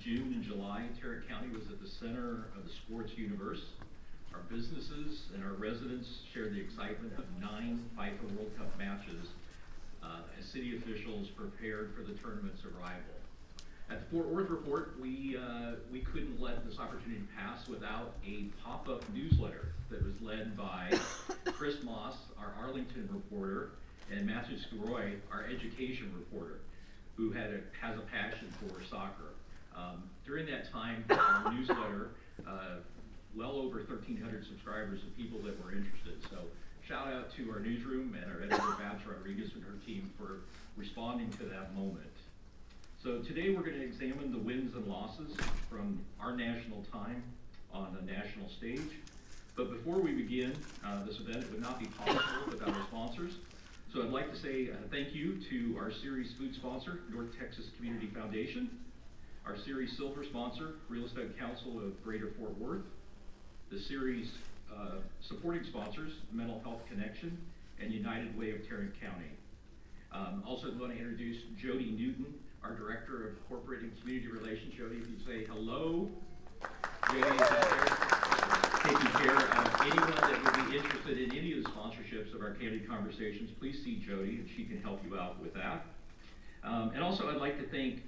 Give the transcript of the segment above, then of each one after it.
June and July, Tarrant County was at the center of the sports universe. Our businesses and our residents shared the excitement of 9 FIFA World Cup matches as city officials prepared for the tournament's arrival. At the Fort Worth Report, we couldn't let this opportunity pass without a pop-up newsletter that was led by Chris Moss, our Arlington reporter, and Matthew Scaroy, our education reporter, who has a passion for soccer. During that time, our newsletter, well over 1,300 subscribers of people that were interested. So shout out to our newsroom and our editor, Babs Rodriguez, and her team for responding to that moment. So today we're going to examine the wins and losses from our national time on a national stage. But before we begin this event, it would not be possible without our sponsors. So I'd like to say thank you to our series food sponsor, North Texas Community Foundation, our series silver sponsor, Real Estate Council of Greater Fort Worth, the series supporting sponsors, Mental Health Connection, and United Way of Tarrant County. Also want to introduce Jody Newton, our Director of Corporate and Community Relations. Jody, if you say hello. Jody is out there taking care of anyone that would be interested in any of the sponsorships of our Candid Conversations. Please see Jody, and she can help you out with that. And also, I'd like to thank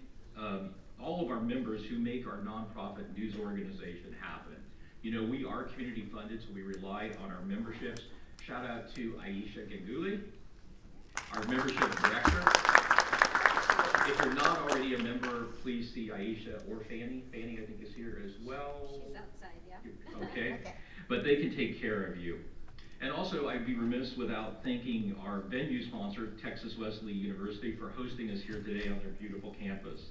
all of our members who make our nonprofit news organization happen. You know, we are community funded, so we rely on our memberships. Shout out to Aisha Ganguli, our membership director. If you're not already a member, please see Aisha or Fanny. Fanny, I think, is here as well. She's outside, yeah. Okay. Okay. But they can take care of you. And also, I'd be remiss without thanking our venue sponsor, Texas Wesley University, for hosting us here today on their beautiful campus.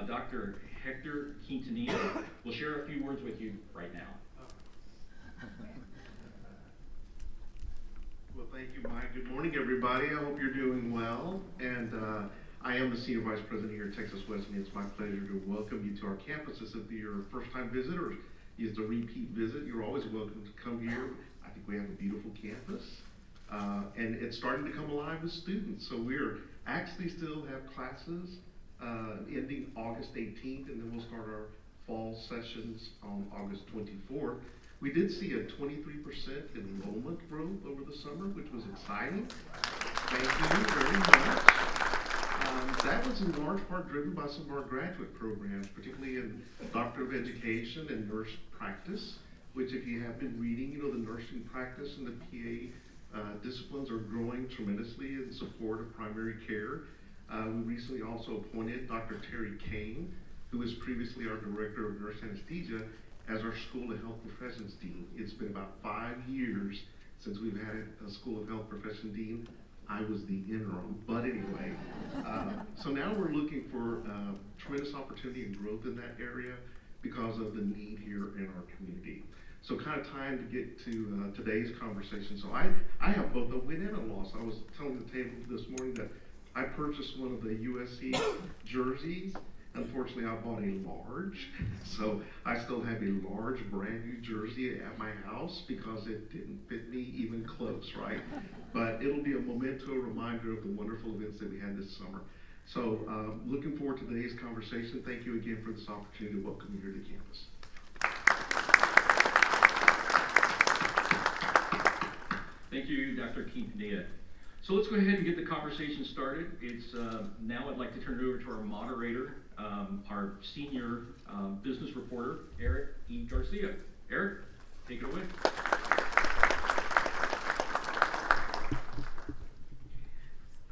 Dr. Hector Quintanilla will share a few words with you right now. Well, thank you, Mike. Good morning, everybody. I hope you're doing well. And I am the Senior Vice President here at Texas Wesley. It's my pleasure to welcome you to our campus. If you're a first-time visitor or is a repeat visit, you're always welcome to come here. I think we have a beautiful campus. And it's starting to come alive with students. So we're actually still have classes ending August 18th, and then we'll start our fall sessions on August 24th. We did see a 23% enrollment growth over the summer, which was exciting. Thank you very much. That was in large part driven by some of our graduate programs, particularly in Doctor of Education and Nurse Practice, which if you have been reading, you know, the nursing practice and the PA disciplines are growing tremendously in support of primary care. We recently also appointed Dr. Terry Kane, who was previously our Director of Nurse Anesthesia, as our School of Health Professions Dean. It's been about 5 years since we've had a School of Health Profession Dean. I was the interim, but anyway. So now we're looking for tremendous opportunity and growth in that area because of the need here in our community. So kind of time to get to today's conversation. So I have both a win and a loss. I was telling the table this morning that I purchased one of the USC jerseys. Unfortunately, I bought a large, so I still have a large brand new jersey at my house because it didn't fit me even close, right? But it'll be a memento reminder of the wonderful events that we had this summer. So looking forward to today's conversation. Thank you again for this opportunity to welcome you here to campus. Thank you, Dr. Quintanilla. So let's go ahead and get the conversation started. It's now I'd like to turn it over to our moderator, our senior business reporter, Eric E. Garcia. Eric, take it away.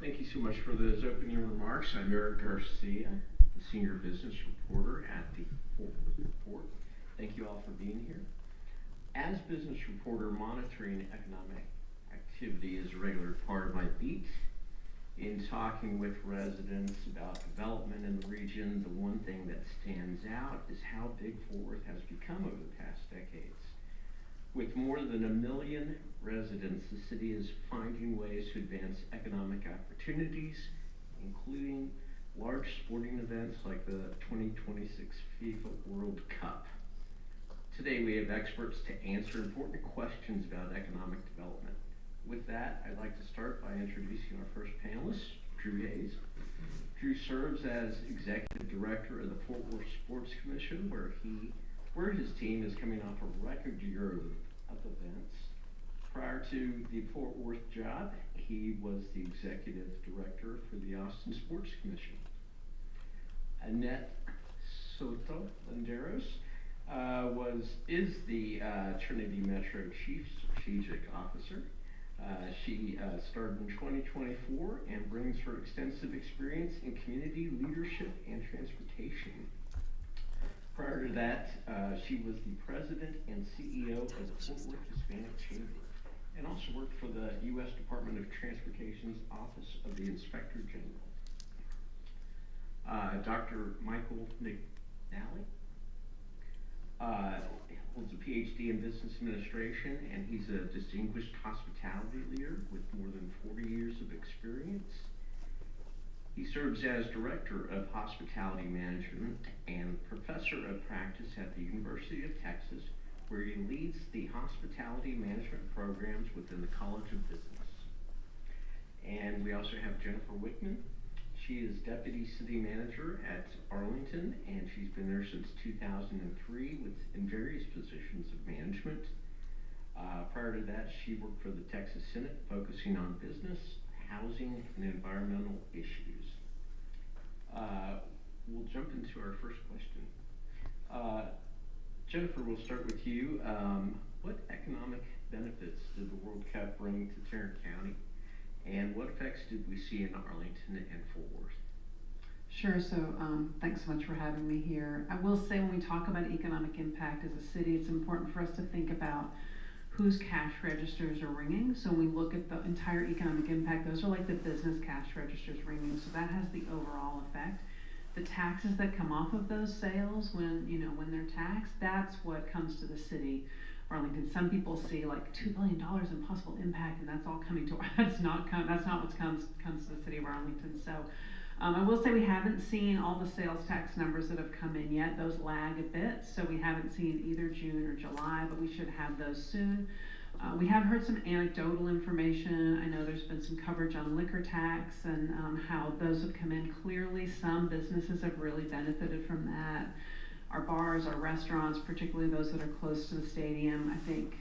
Thank you so much for those opening remarks. I'm Eric Garcia, the senior business reporter at the Fort Worth Report. Thank you all for being here. As business reporter, monitoring economic activity is a regular part of my beat. In talking with residents about development in the region, the one thing that stands out is how big Fort Worth has become over the past decades. With more than 1 million residents, the city is finding ways to advance economic opportunities, including large sporting events like the 2026 FIFA World Cup. Today we have experts to answer important questions about economic development. With that, I'd like to start by introducing our first panelist, Drew Hayes. Drew serves as Executive Director of the Fort Worth Sports Commission, where his team is coming off a record year of events. Prior to the Fort Worth job, he was the Executive Director for the Austin Sports Commission. Annette Soto Landeros is the Trinity Metro Chief Strategic Officer. She started in 2024 and brings her extensive experience in community leadership and transportation. Prior to that, she was the President and CEO of the Fort Worth Hispanic Chamber and also worked for the U.S. Department of Transportation's Office of the Inspector General. Dr. Michael McNally holds a PhD in Business Administration, and he's a distinguished hospitality leader with more than 40 years of experience. He serves as Director of Hospitality Management and Professor of Practice at the University of Texas, where he leads the hospitality management programs within the College of Business. And we also have Jennifer Wickman. She is Deputy City Manager at Arlington, and she's been there since 2003 in various positions of management. Prior to that, she worked for the Texas Senate, focusing on business, housing, and environmental issues. We'll jump into our first question. Jennifer, we'll start with you. What economic benefits did the World Cup bring to Tarrant County? And what effects did we see in Arlington and Fort Worth? Sure, so thanks so much for having me here. I will say when we talk about economic impact as a city, it's important for us to think about whose cash registers are ringing. So when we look at the entire economic impact, those are like the business cash registers ringing, so that has the overall effect. The taxes that come off of those sales when they're taxed, that's what comes to the city. Arlington. Some people see like $2 billion in possible impact, and that's all coming to. That's not what comes to the city of Arlington. So I will say we haven't seen all the sales tax numbers that have come in yet. Those lag a bit, so we haven't seen either June or July, but we should have those soon. We have heard some anecdotal information. I know there's been some coverage on liquor tax and how those have come in. Clearly, some businesses have really benefited from that. Our bars, our restaurants, particularly those that are close to the stadium, I think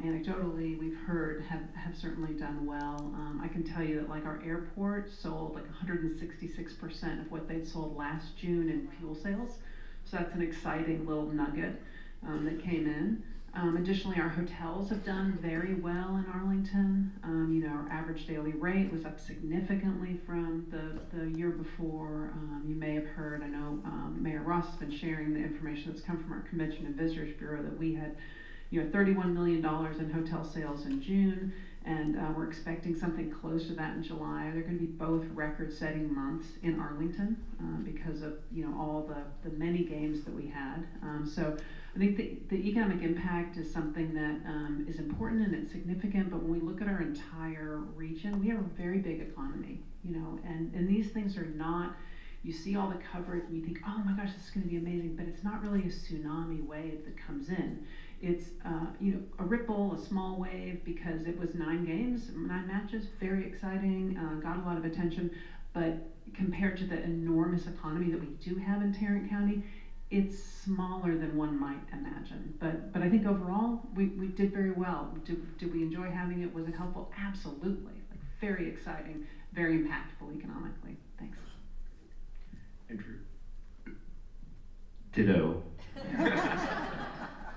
anecdotally we've heard have certainly done well. I can tell you that like our airport sold like 166% of what they'd sold last June in fuel sales. So that's an exciting little nugget that came in. Additionally, our hotels have done very well in Arlington. Our average daily rate was up significantly from the year before. You may have heard, I know Mayor Ross has been sharing the information that's come from our Convention and Visitors Bureau that we had $31 million in hotel sales in June, and we're expecting something close to that in July. They're going to be both record-setting months in Arlington because of all the many games that we had. So I think the economic impact is something that is important and it's significant, but when we look at our entire region, we have a very big economy, and these things are not, you see all the coverage and you think, oh my gosh, this is going to be amazing, but it's not really a tsunami wave that comes in. It's a ripple, a small wave, because it was 9 games, 9 matches, very exciting, got a lot of attention, but compared to the enormous economy that we do have in Tarrant County, it's smaller than one might imagine. But I think overall, we did very well. Did we enjoy having it? Was it helpful? Absolutely. Like, very exciting, very impactful economically. Thanks. Andrew? Ditto.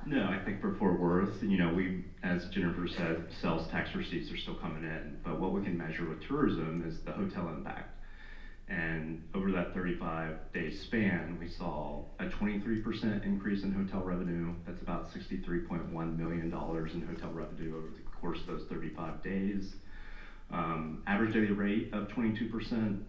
No, I think for Fort Worth, we, as Jennifer said, sales tax receipts are still coming in, but what we can measure with tourism is the hotel impact. And over that 35-day span, we saw a 23% increase in hotel revenue. That's about $63.1 million in hotel revenue over the course of those 35 days. Average daily rate of 22%.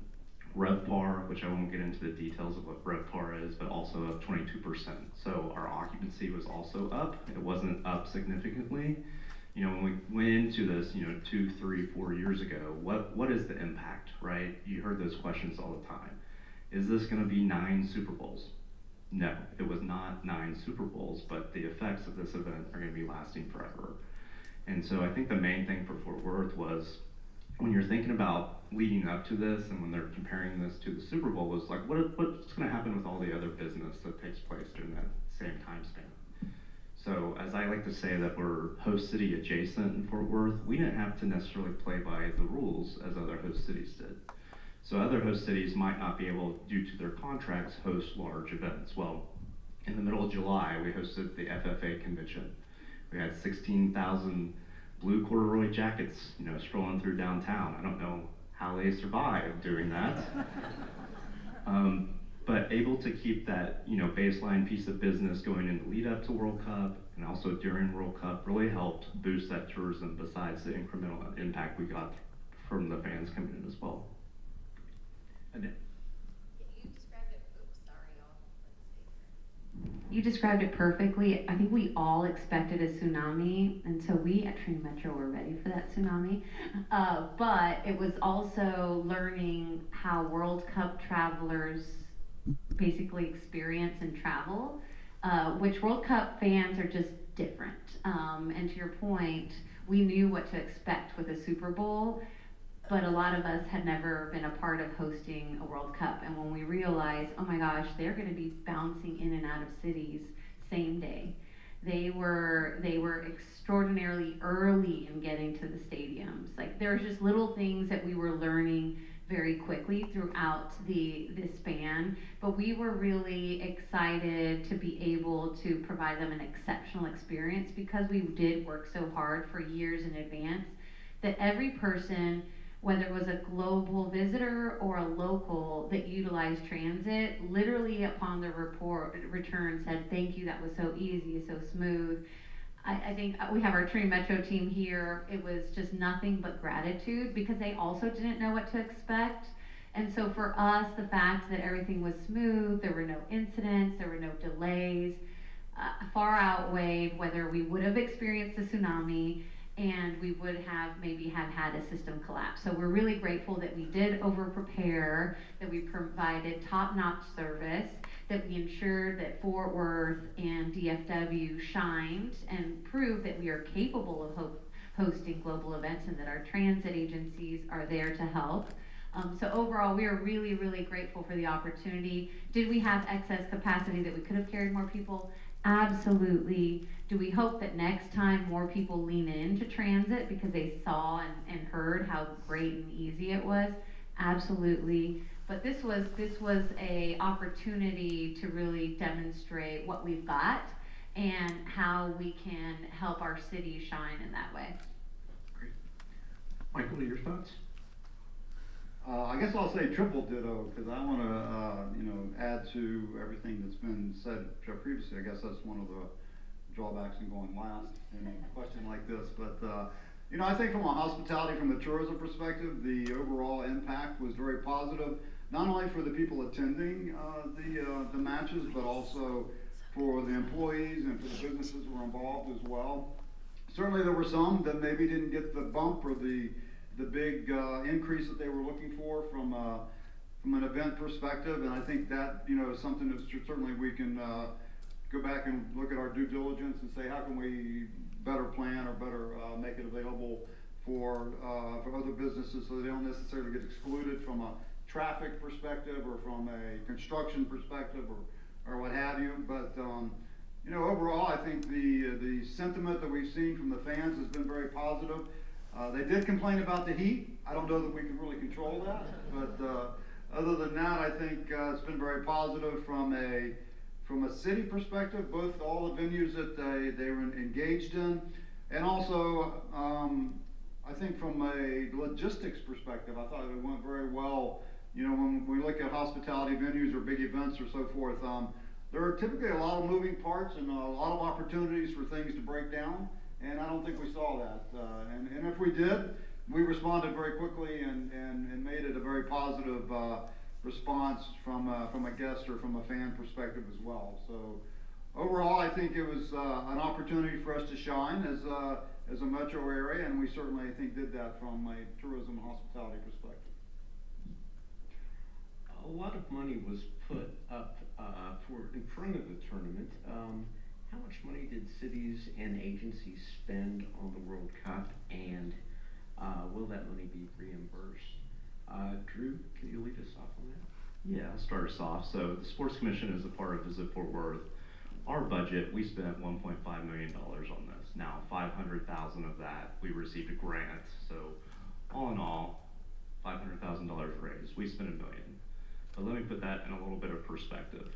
RevPAR, which I won't get into the details of what RevPAR is, but also up 22%. So our occupancy was also up. It wasn't up significantly. When we went into this, 2, 3, 4 years ago, what is the impact, right? You heard those questions all the time. Is this going to be 9 Super Bowls? No, it was not 9 Super Bowls, but the effects of this event are going to be lasting forever. And so I think the main thing for Fort Worth was, when you're thinking about leading up to this and when they're comparing this to the Super Bowl was like, what's going to happen with all the other business that takes place during that same time span? So as I like to say that we're host city adjacent in Fort Worth, we didn't have to necessarily play by the rules as other host cities did. So other host cities might not be able, due to their contracts, host large events. Well, in the middle of July, we hosted the FFA convention. We had 16,000 blue corduroy jackets, strolling through downtown. I don't know how they survived doing that. But able to keep that, baseline piece of business going in the lead up to World Cup and also during World Cup really helped boost that tourism besides the incremental impact we got from the fans coming in as well. Annette. You described it, You described it perfectly. I think we all expected a tsunami, and so we at Trinity Metro were ready for that tsunami. But it was also learning how World Cup travelers basically experience and travel, which World Cup fans are just different. And to your point, we knew what to expect with a Super Bowl, but a lot of us had never been a part of hosting a World Cup. And when we realized, oh my gosh, they're going to be bouncing in and out of cities same day. They were extraordinarily early in getting to the stadiums. Like, there was just little things that we were learning very quickly throughout this span, but we were really excited to be able to provide them an exceptional experience because we did work so hard for years in advance that every person, whether it was a global visitor or a local that utilized transit, literally upon the return said, thank you, that was so easy, so smooth. I think we have our Trinity Metro team here. It was just nothing but gratitude because they also didn't know what to expect. And so for us, the fact that everything was smooth, there were no incidents, there were no delays, far outweighed whether we would have experienced a tsunami and we would have maybe had a system collapse. So we're really grateful that we did over prepare, that we provided top-notch service, that we ensured that Fort Worth and DFW shined and proved that we are capable of hosting global events and that our transit agencies are there to help. So overall, we are really, really grateful for the opportunity. Did we have excess capacity that we could have carried more people? Absolutely. Do we hope that next time more people lean into transit because they saw and heard how great and easy it was? Absolutely. But this was a opportunity to really demonstrate what we've got and how we can help our city shine in that way. Great. Michael, your thoughts? I guess I'll say triple ditto because I want to, add to everything that's been said previously. I guess that's one of the drawbacks in going last in a question like this. But, I think from a hospitality, from the tourism perspective, the overall impact was very positive, not only for the people attending the matches, but also for the employees and for the businesses who were involved as well. Certainly there were some that maybe didn't get the bump or the big increase that they were looking for from an event perspective, and I think that is something that certainly we can go back and look at our due diligence and say how can we better plan or better make it available for other businesses so they don't necessarily get excluded from a traffic perspective or from a construction perspective or what have you. But overall, I think the sentiment that we've seen from the fans has been very positive. They did complain about the heat. I don't know that we can really control that, but other than that, I think it's been very positive from a city perspective, both all the venues that they were engaged in, and also I think from a logistics perspective, I thought it went very well. When we look at hospitality venues or big events or so forth, there are typically a lot of moving parts and a lot of opportunities for things to break down. And I don't think we saw that. And if we did, we responded very quickly and made it a very positive response from a guest or from a fan perspective as well. So overall, I think it was an opportunity for us to shine as a metro area, and we certainly, I think, did that from a tourism and hospitality perspective. A lot of money was put up in front of the tournament. How much money did cities and agencies spend on the World Cup, and will that money be reimbursed? Drew, can you lead us off on that? Yeah, I'll start us off. So the Sports Commission is a part of Visit Fort Worth. Our budget, we spent $1.5 million on this. Now, 500,000 of that, we received a grant. So all in all, $500,000 raised. We spent $1 million. But let me put that in a little bit of perspective.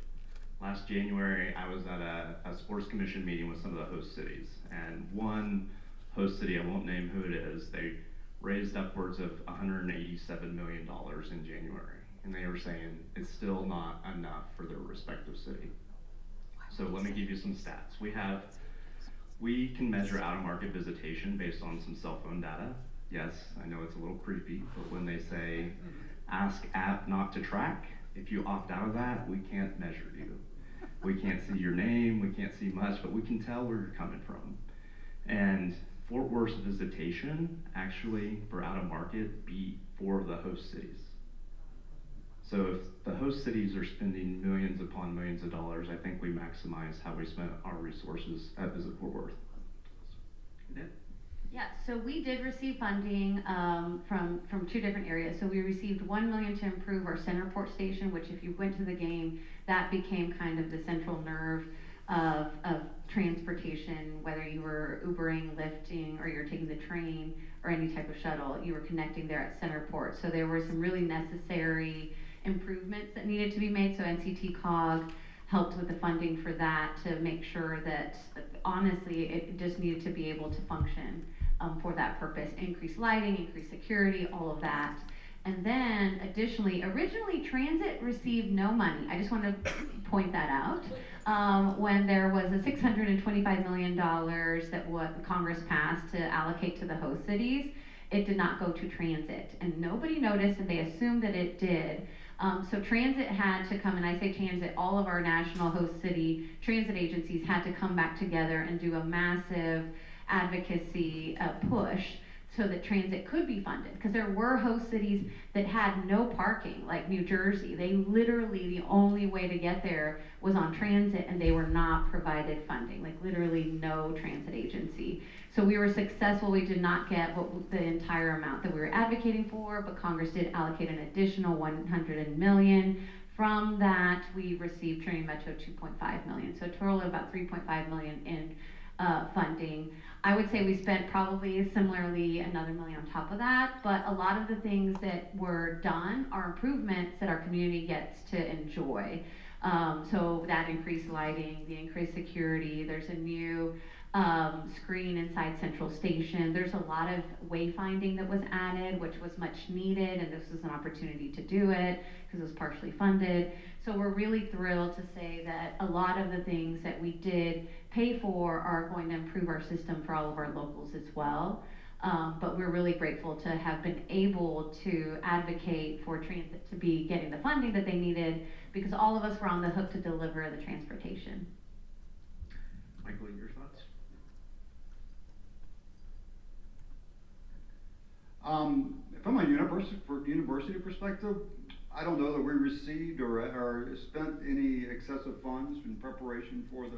Last January, I was at a Sports Commission meeting with some of the host cities. And one host city, I won't name who it is, they raised upwards of $187 million in January. And they were saying it's still not enough for their respective city. So let me give you some stats. We can measure out-of-market visitation based on some cell phone data. Yes, I know it's a little creepy, but when they say, ask app not to track, if you opt out of that, we can't measure you. We can't see your name, we can't see much, but we can tell where you're coming from. And Fort Worth's visitation actually for out-of-market beat 4 of the host cities. So if the host cities are spending millions upon millions of dollars, I think we maximize how we spend our resources at Visit Fort Worth. Yeah, so we did receive funding from 2 different areas. So we received $1 million to improve our Centerport station, which if you went to the game, that became kind of the central nerve of transportation, whether you were Ubering, Lyfting, or you're taking the train or any type of shuttle, you were connecting there at Centerport. So there were some really necessary improvements that needed to be made. So NCT COG helped with the funding for that to make sure that, honestly, it just needed to be able to function for that purpose. Increased lighting, increased security, all of that. And then additionally, originally Transit received no money. I just want to point that out. When there was a $625 million that what Congress passed to allocate to the host cities, it did not go to Transit. And nobody noticed, and they assumed that it did. So Transit had to come, and I say Transit, all of our national host city transit agencies had to come back together and do a massive advocacy push so that transit could be funded. Because there were host cities that had no parking, like New Jersey. They literally, the only way to get there was on transit, and they were not provided funding, like literally no transit agency. So we were successful. We did not get the entire amount that we were advocating for, but Congress did allocate an additional $100 million. From that, we received Trinity Metro $2.5 million. So a total of about $3.5 million in funding. I would say we spent probably similarly another $1 million on top of that, but a lot of the things that were done are improvements that our community gets to enjoy. So that increased lighting, the increased security, there's a new screen inside Central Station. There's a lot of wayfinding that was added, which was much needed, and this was an opportunity to do it because it was partially funded. So we're really thrilled to say that a lot of the things that we did pay for are going to improve our system for all of our locals as well. But we're really grateful to have been able to advocate for transit to be getting the funding that they needed, because all of us were on the hook to deliver the transportation. Michael, your thoughts? From a university perspective, I don't know that we received or spent any excessive funds in preparation for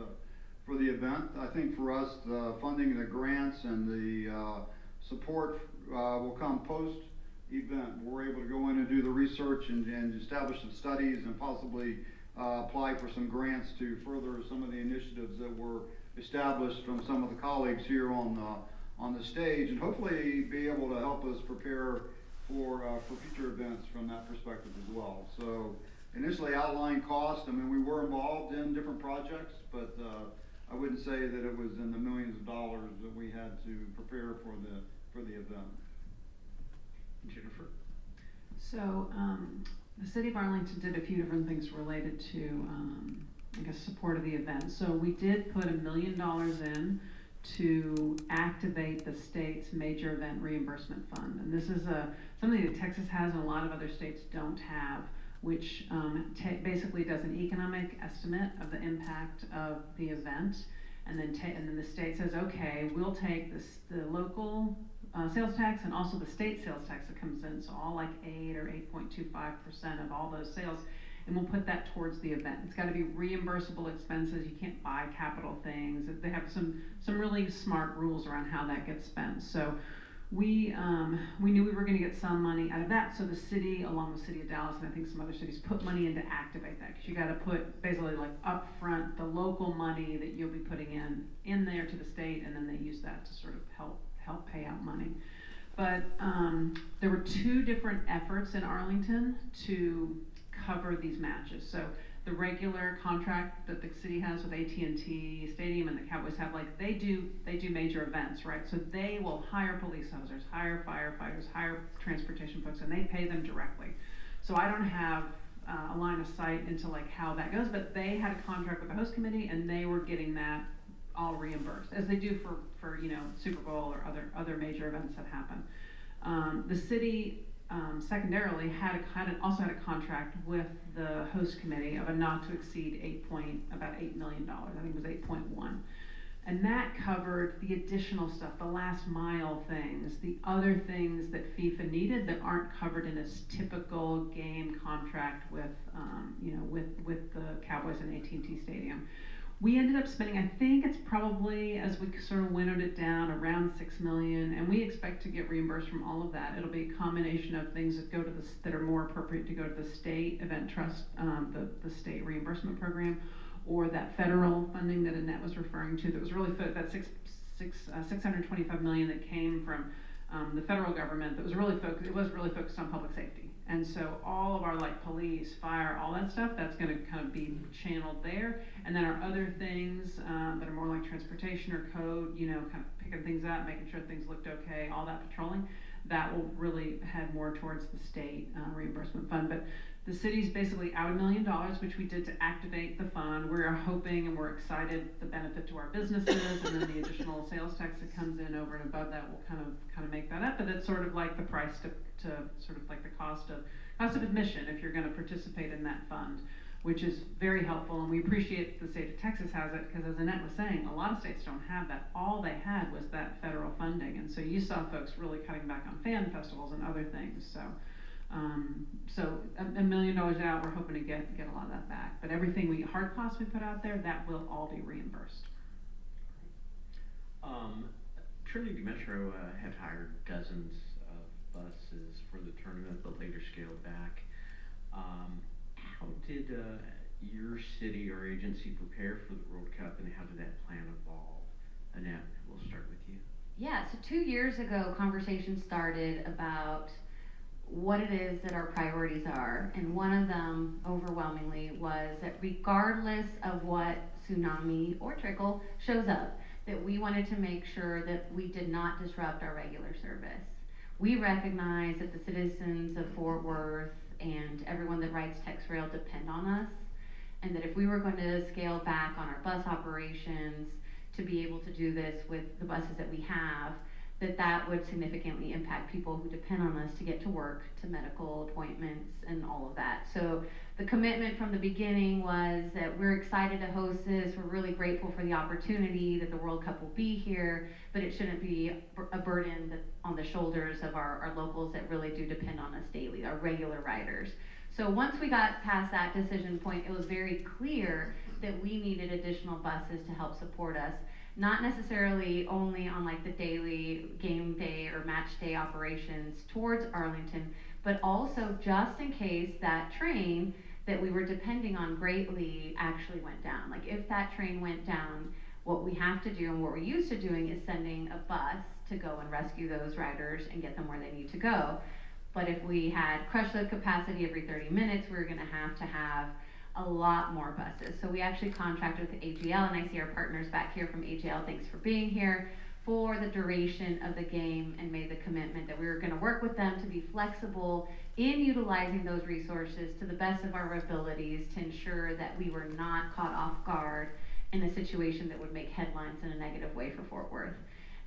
the event. I think for us, the funding, the grants, and the support will come post-event. We're able to go in and do the research and establish some studies and possibly apply for some grants to further some of the initiatives that were established from some of the colleagues here on the stage, and hopefully be able to help us prepare for future events from that perspective as well. So initially outlined cost, I mean, we were involved in different projects, but I wouldn't say that it was in the millions of dollars that we had to prepare for the event. Jennifer? So the city of Arlington did a few different things related to, I guess, support of the event. So we did put $1 million in to activate the state's major event reimbursement fund. And this is something that Texas has and a lot of other states don't have, which basically does an economic estimate of the impact of the event. And then the state says, okay, we'll take the local sales tax and also the state sales tax that comes in, so all like 8 or 8.25% of all those sales, and we'll put that towards the event. It's got to be reimbursable expenses. You can't buy capital things. They have some really smart rules around how that gets spent. So we knew we were gonna get some money out of that, so the city, along with the city of Dallas, and I think some other cities, put money in to activate that, cause you gotta put basically like upfront the local money that you'll be putting in there to the state, and then they use that to sort of help pay out money. But, there were 2 different efforts in Arlington to cover these matches. So the regular contract that the city has with AT&T Stadium and the Cowboys have, like, they do major events, right? So they will hire police officers, hire firefighters, hire transportation folks, and they pay them directly. So I don't have a line of sight into like how that goes, but they had a contract with the host committee and they were getting that all reimbursed, as they do for you know, Super Bowl or other major events that happen. The city secondarily also had a contract with the host committee of a not to exceed about $8 million. I think it was 8.1. And that covered the additional stuff, the last mile things, the other things that FIFA needed that aren't covered in its typical game contract with the Cowboys and AT&T Stadium. We ended up spending, I think it's probably, as we sort of winnowed it down, around $6 million, and we expect to get reimbursed from all of that. It'll be a combination of things that are more appropriate to go to the state event trust, the state reimbursement program, or that federal funding that Annette was referring to. That was really that $625 million that came from the federal government. That was really focused on public safety. And so all of our like police, fire, all that stuff, that's gonna kind of be channeled there. And then our other things that are more like transportation or code, you know, kind of picking things up, making sure things looked okay, all that patrolling, that will really head more towards the state reimbursement fund. But the city's basically out $1 million, which we did to activate the fund. We're hoping and we're excited the benefit to our businesses, and then the additional sales tax that comes in over and above that will kind of make that up. But that's sort of like the price to sort of like the cost of admission if you're going to participate in that fund, which is very helpful. And we appreciate the state of Texas has it, because as Annette was saying, a lot of states don't have that. All they had was that federal funding, and so you saw folks really cutting back on fan festivals and other things. So $1 million out, we're hoping to get a lot of that back. But everything hard costs we put out there, that will all be reimbursed. Trinity Metro had hired dozens of buses for the tournament, but later scaled back. How did your city or agency prepare for the World Cup, and how did that plan evolve? Annette, we'll start with you. Yeah, so 2 years ago, conversation started about what it is that our priorities are, and one of them overwhelmingly was that regardless of what tsunami or trickle shows up, that we wanted to make sure that we did not disrupt our regular service. We recognize that the citizens of Fort Worth and everyone that rides TexRail depend on us, and that if we were going to scale back on our bus operations to be able to do this with the buses that we have, that would significantly impact people who depend on us to get to work, to medical appointments, and all of that. So the commitment from the beginning was that we're excited to host this. We're really grateful for the opportunity that the World Cup will be here, but it shouldn't be a burden on the shoulders of our locals that really do depend on us daily, our regular riders. So once we got past that decision point, it was very clear that we needed additional buses to help support us. Not necessarily only on like the daily game day or match day operations towards Arlington, but also just in case that train that we were depending on greatly actually went down. Like if that train went down, what we have to do and what we're used to doing is sending a bus to go and rescue those riders and get them where they need to go. But if we had crush load capacity every 30 minutes, we were gonna have to have a lot more buses. So we actually contracted with AGL, and I see our partners back here from AGL, thanks for being here, for the duration of the game, and made the commitment that we were gonna work with them to be flexible in utilizing those resources to the best of our abilities to ensure that we were not caught off guard in a situation that would make headlines in a negative way for Fort Worth.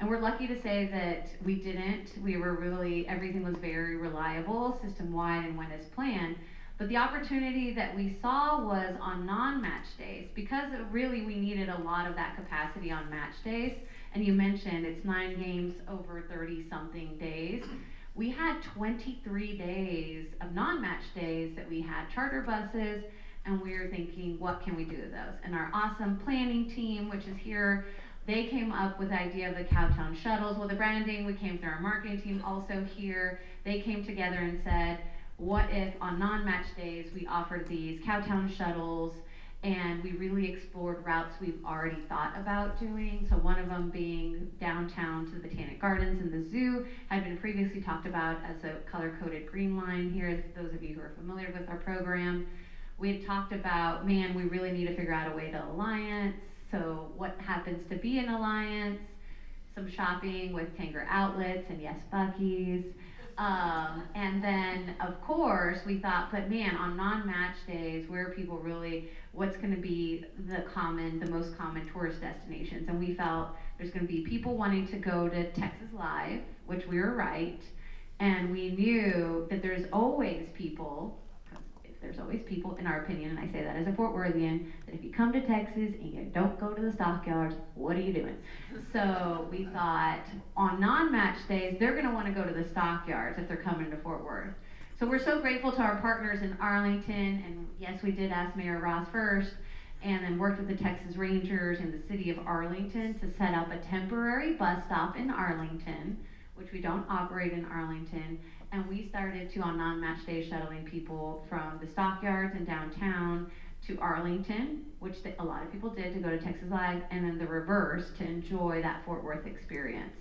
And we're lucky to say that we didn't. Everything was very reliable, system-wide, and went as planned. But the opportunity that we saw was on non-match days, because really we needed a lot of that capacity on match days. And you mentioned it's 9 games over 30-something days. We had 23 days of non-match days that we had charter buses, and we were thinking, what can we do with those? And our awesome planning team, which is here They came up with the idea of the Cowtown shuttles. Well, the branding, we came through our marketing team also here. They came together and said, what if on non-match days we offered these Cowtown shuttles, and we really explored routes we've already thought about doing. So one of them being downtown to the Botanic Gardens and the zoo had been previously talked about as a color-coded green line here, those of you who are familiar with our program. We had talked about, man, we really need to figure out a way to alliance. So what happens to be an alliance? Some shopping with Tanger Outlets and yes, Buc-ee's. And then, of course, we thought, but man, on non-match days, where are people really, what's going to be the most common tourist destinations? And we felt there's going to be people wanting to go to Texas Live, which we were right, and we knew that there's always people, there's always people, in our opinion, and I say that as a Fort Worthian, that if you come to Texas and you don't go to the stockyards, what are you doing? So we thought on non-match days, they're gonna wanna go to the stockyards if they're coming to Fort Worth. So we're so grateful to our partners in Arlington, and yes, we did ask Mayor Ross first, and then worked with the Texas Rangers and the city of Arlington to set up a temporary bus stop in Arlington, which we don't operate in Arlington. And we started to, on non-match days, shuttling people from the stockyards and downtown to Arlington, which a lot of people did to go to Texas Live, and then the reverse to enjoy that Fort Worth experience.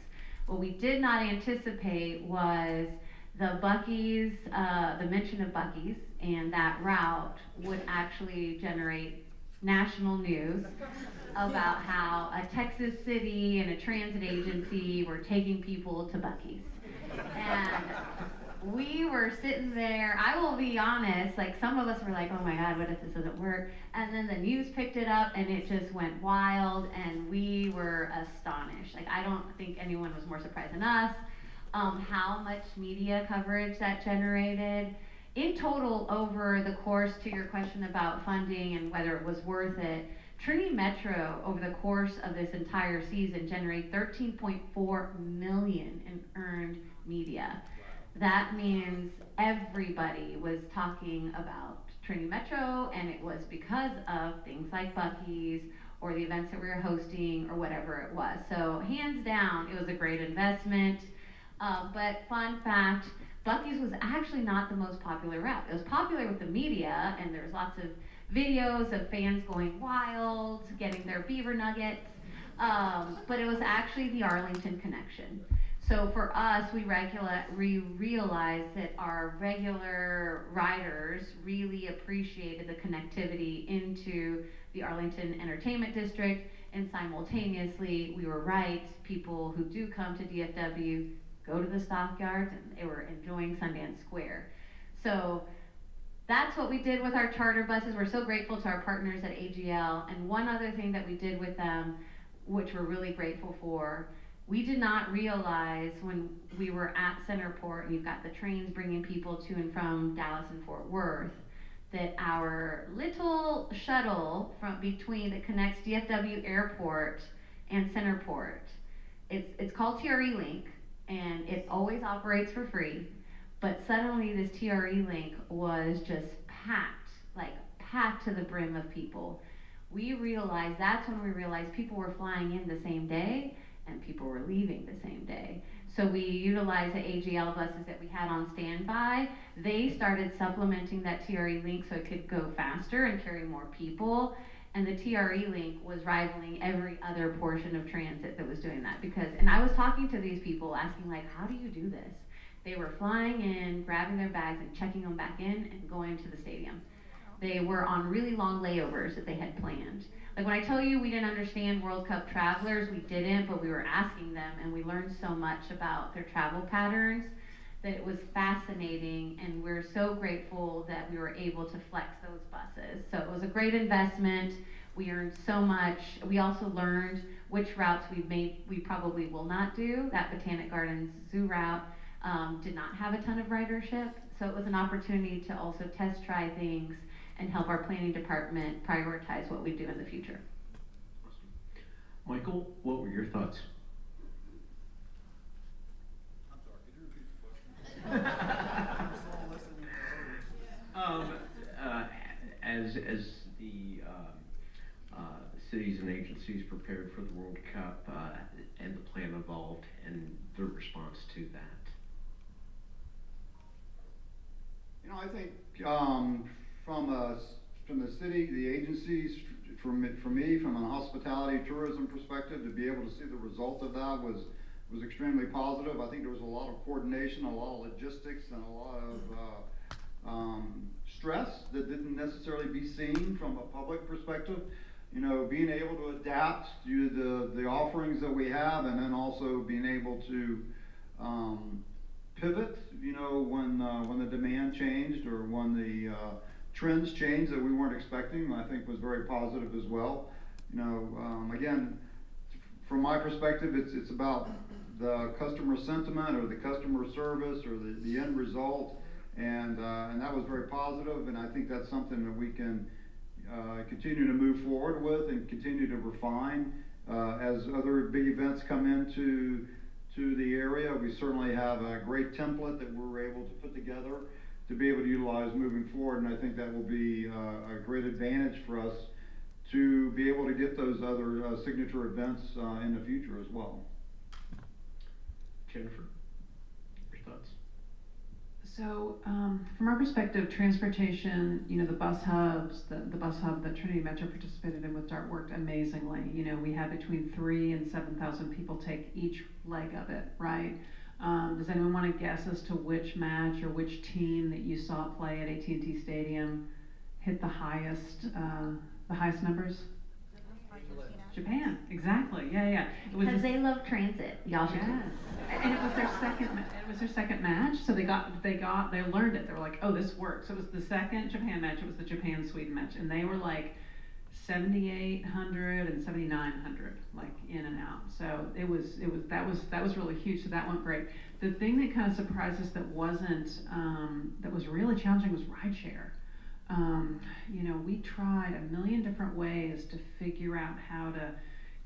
What we did not anticipate was the Buc-ee's, the mention of Buc-ee's, and that route would actually generate national news about how a Texas city and a transit agency were taking people to Buc-ee's. And we were sitting there, I will be honest, like some of us were like, oh my God, what if this doesn't work? And then the news picked it up and it just went wild, and we were astonished. Like, I don't think anyone was more surprised than us, how much media coverage that generated. In total, over the course, to your question about funding and whether it was worth it, Trinity Metro, over the course of this entire season, generated $13.4 million in earned media. That means everybody was talking about Trinity Metro, and it was because of things like Buc-ee's or the events that we were hosting or whatever it was. So hands down, it was a great investment. But fun fact, Buc-ee's was actually not the most popular route. It was popular with the media, and there was lots of videos of fans going wild, getting their beaver nuggets, but it was actually the Arlington connection. So for us, we realized that our regular riders really appreciated the connectivity into the Arlington Entertainment District, and simultaneously, we were right, people who do come to DFW go to the stockyards, and they were enjoying Sundance Square. So that's what we did with our charter buses. We're so grateful to our partners at AGL. And one other thing that we did with them, which we're really grateful for, we did not realize when we were at Centerport, and you've got the trains bringing people to and from Dallas and Fort Worth, that our little shuttle from between that connects DFW Airport and Centerport, it's called TRE Link, and it always operates for free. But suddenly this TRE Link was just packed to the brim of people. That's when we realized people were flying in the same day and people were leaving the same day. So we utilized the AGL buses that we had on standby. They started supplementing that TRE Link so it could go faster and carry more people. And the TRE Link was rivaling every other portion of transit that was doing that. And I was talking to these people asking, like, how do you do this? They were flying in, grabbing their bags and checking them back in and going to the stadium. They were on really long layovers that they had planned. Like when I tell you we didn't understand World Cup travelers, we didn't, but we were asking them, and we learned so much about their travel patterns that it was fascinating, and we're so grateful that we were able to flex those buses. So it was a great investment. We earned so much. We also learned which routes we probably will not do. That Botanic Gardens Zoo route did not have a ton of ridership, so it was an opportunity to also test try things and help our planning department prioritize what we do in the future. Michael, what were your thoughts? I'm sorry, could you repeat the question? As the cities and agencies prepared for the World Cup and the plan evolved and their response to that? You know, I think from the city, the agencies, for me, from a hospitality tourism perspective, to be able to see the result of that was extremely positive. I think there was a lot of coordination, a lot of logistics, and a lot of stress that didn't necessarily be seen from a public perspective. You know, being able to adapt to the offerings that we have, and then also being able to pivot, you know, when the demand changed or when the trends changed that we weren't expecting, I think was very positive as well. You know, again, from my perspective, it's about the customer sentiment or the customer service or the end result, and that was very positive, and I think that's something that we can continue to move forward with and continue to refine as other big events come into the area. We certainly have a great template that we're able to put together to be able to utilize moving forward, and I think that will be a great advantage for us to be able to get those other signature events in the future as well. Jennifer, your thoughts? So, from our perspective, transportation, you know, the bus hubs, the bus hub that Trinity Metro participated in with DART worked amazingly. You know, we had between 3,000 and 7,000 people take each leg of it, right? Does anyone want to guess as to which match or which team that you saw play at AT&T Stadium hit the highest numbers? Japan, exactly. Yeah. It was Because they love transit. Y'all should. Yes, and it was their second. It was their second match, so they learned it. They were like, "Oh, this works." So it was the second Japan match. It was the Japan-Sweden match, and they were like 7,800 and 7,900, like in and out. So that was really huge. So that went great. The thing that kind of surprised us that was really challenging was rideshare. You know, we tried a million different ways to figure out how to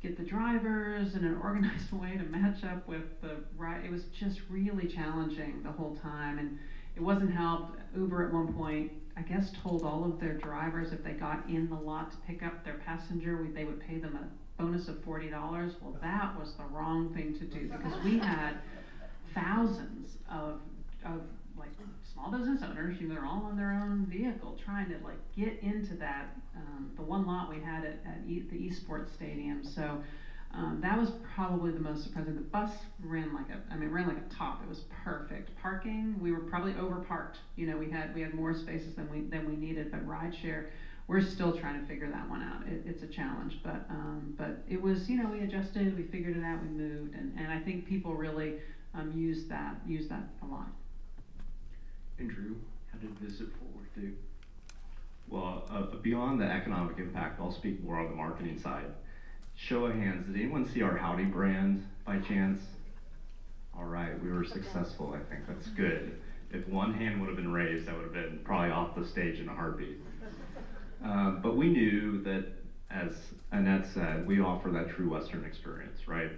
get the drivers in an organized way to match up with the ride. It was just really challenging the whole time, and it wasn't helped. Uber at one point, I guess, told all of their drivers if they got in the lot to pick up their passenger, they would pay them a bonus of $40. Well, that was the wrong thing to do, because we had thousands of like small business owners, you know, they're all on their own vehicle trying to like get into that the one lot we had at the esports stadium. So that was probably the most surprising. The bus ran like a top. It was perfect. Parking, we were probably overparked. You know, we had more spaces than we needed. But rideshare, we're still trying to figure that one out. It's a challenge, but it was, you know, we adjusted, we figured it out, we moved, and I think people really used that a lot. And Drew, how did Visit Fort Worth do? Well, beyond the economic impact, I'll speak more on the marketing side. Show of hands, did anyone see our Howdy brand by chance? All right, we were successful, I think. That's good. If one hand would have been raised, I would have been probably off the stage in a heartbeat. But we knew that, as Annette said, we offer that true Western experience, right?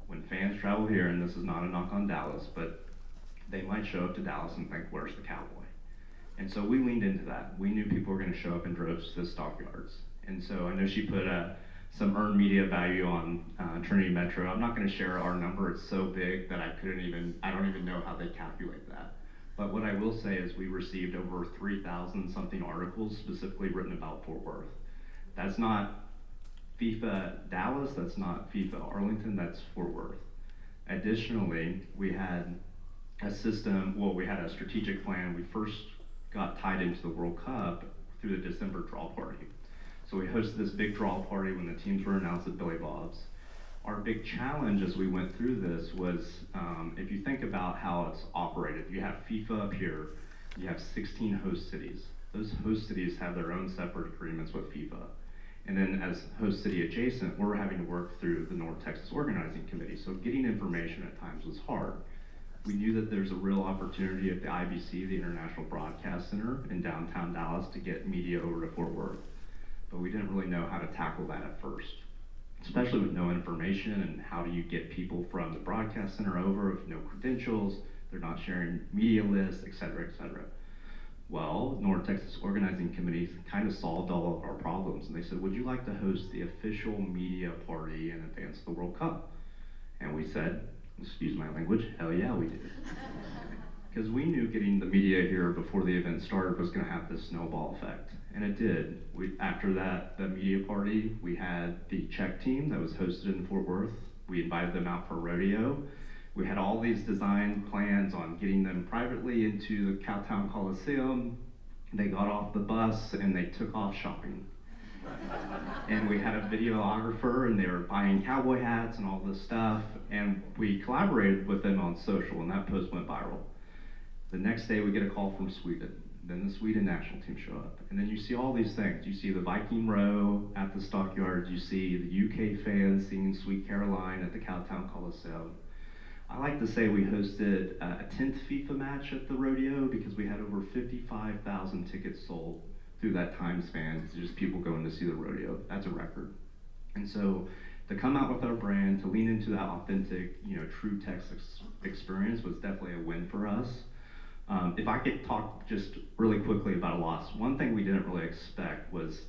When fans travel here, and this is not a knock on Dallas, but they might show up to Dallas and think, where's the cowboy? And so we leaned into that. We knew people were going to show up in droves to the stockyards. And so I know she put some earned media value on Trinity Metro. I'm not going to share our number. It's so big that I don't even know how they calculate that. But what I will say is we received over 3,000 something articles specifically written about Fort Worth. That's not FIFA Dallas, that's not FIFA Arlington, that's Fort Worth. Additionally, we had we had a strategic plan. We first got tied into the World Cup through the December draw party. So we hosted this big draw party when the teams were announced at Billy Bob's. Our big challenge as we went through this was, if you think about how it's operated, you have FIFA up here, you have 16 host cities. Those host cities have their own separate agreements with FIFA. And then as host city adjacent, we're having to work through the North Texas Organizing Committee. So getting information at times was hard. We knew that there's a real opportunity at the IBC, the International Broadcast Center in downtown Dallas, to get media over to Fort Worth. But we didn't really know how to tackle that at first, especially with no information, and how do you get people from the broadcast center over with no credentials, they're not sharing media lists, et cetera, et cetera. Well, North Texas Organizing Committee kind of solved all of our problems, and they said, would you like to host the official media party in advance of the World Cup? And we said, excuse my language, hell yeah, we did. Because we knew getting the media here before the event started was going to have this snowball effect, and it did. After that, the media party, we had the Czech team that was hosted in Fort Worth. We invited them out for rodeo. We had all these design plans on getting them privately into the Cowtown Coliseum. They got off the bus and they took off shopping. And we had a videographer and they were buying cowboy hats and all this stuff. And we collaborated with them on social and that post went viral. The next day we get a call from Sweden. Then the Sweden national team show up. And then you see all these things. You see the Viking row at the Stockyards. You see the UK fans singing Sweet Caroline at the Cowtown Coliseum. I like to say we hosted a 10th FIFA match at the rodeo because we had over 55,000 tickets sold through that time span. It's just people going to see the rodeo. That's a record. And so to come out with our brand, to lean into that authentic, true Texas experience was definitely a win for us. If I could talk just really quickly about a loss, one thing we didn't really expect was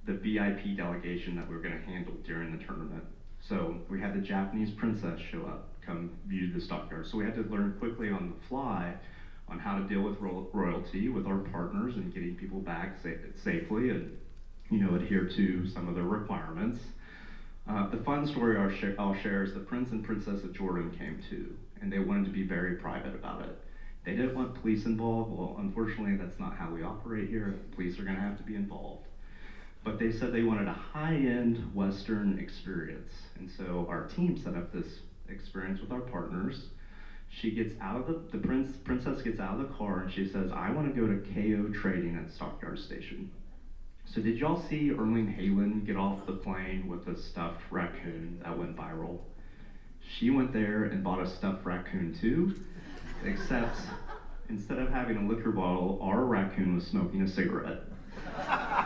the VIP delegation that we were going to handle during the tournament. So we had the Japanese princess show up, come view the stockyard. So we had to learn quickly on the fly on how to deal with royalty with our partners and getting people back safely and adhere to some of their requirements. The fun story I'll share is the Prince and Princess of Jordan came too, and they wanted to be very private about it. They didn't want police involved. Well, unfortunately, that's not how we operate here. Police are going to have to be involved. But they said they wanted a high-end Western experience. And so our team set up this experience with our partners. She gets out of the princess gets out of the car and she says, I want to go to KO Trading at Stockyard Station. So did y'all see Erling Haaland get off the plane with a stuffed raccoon that went viral? She went there and bought a stuffed raccoon too, except instead of having a liquor bottle, our raccoon was smoking a cigarette.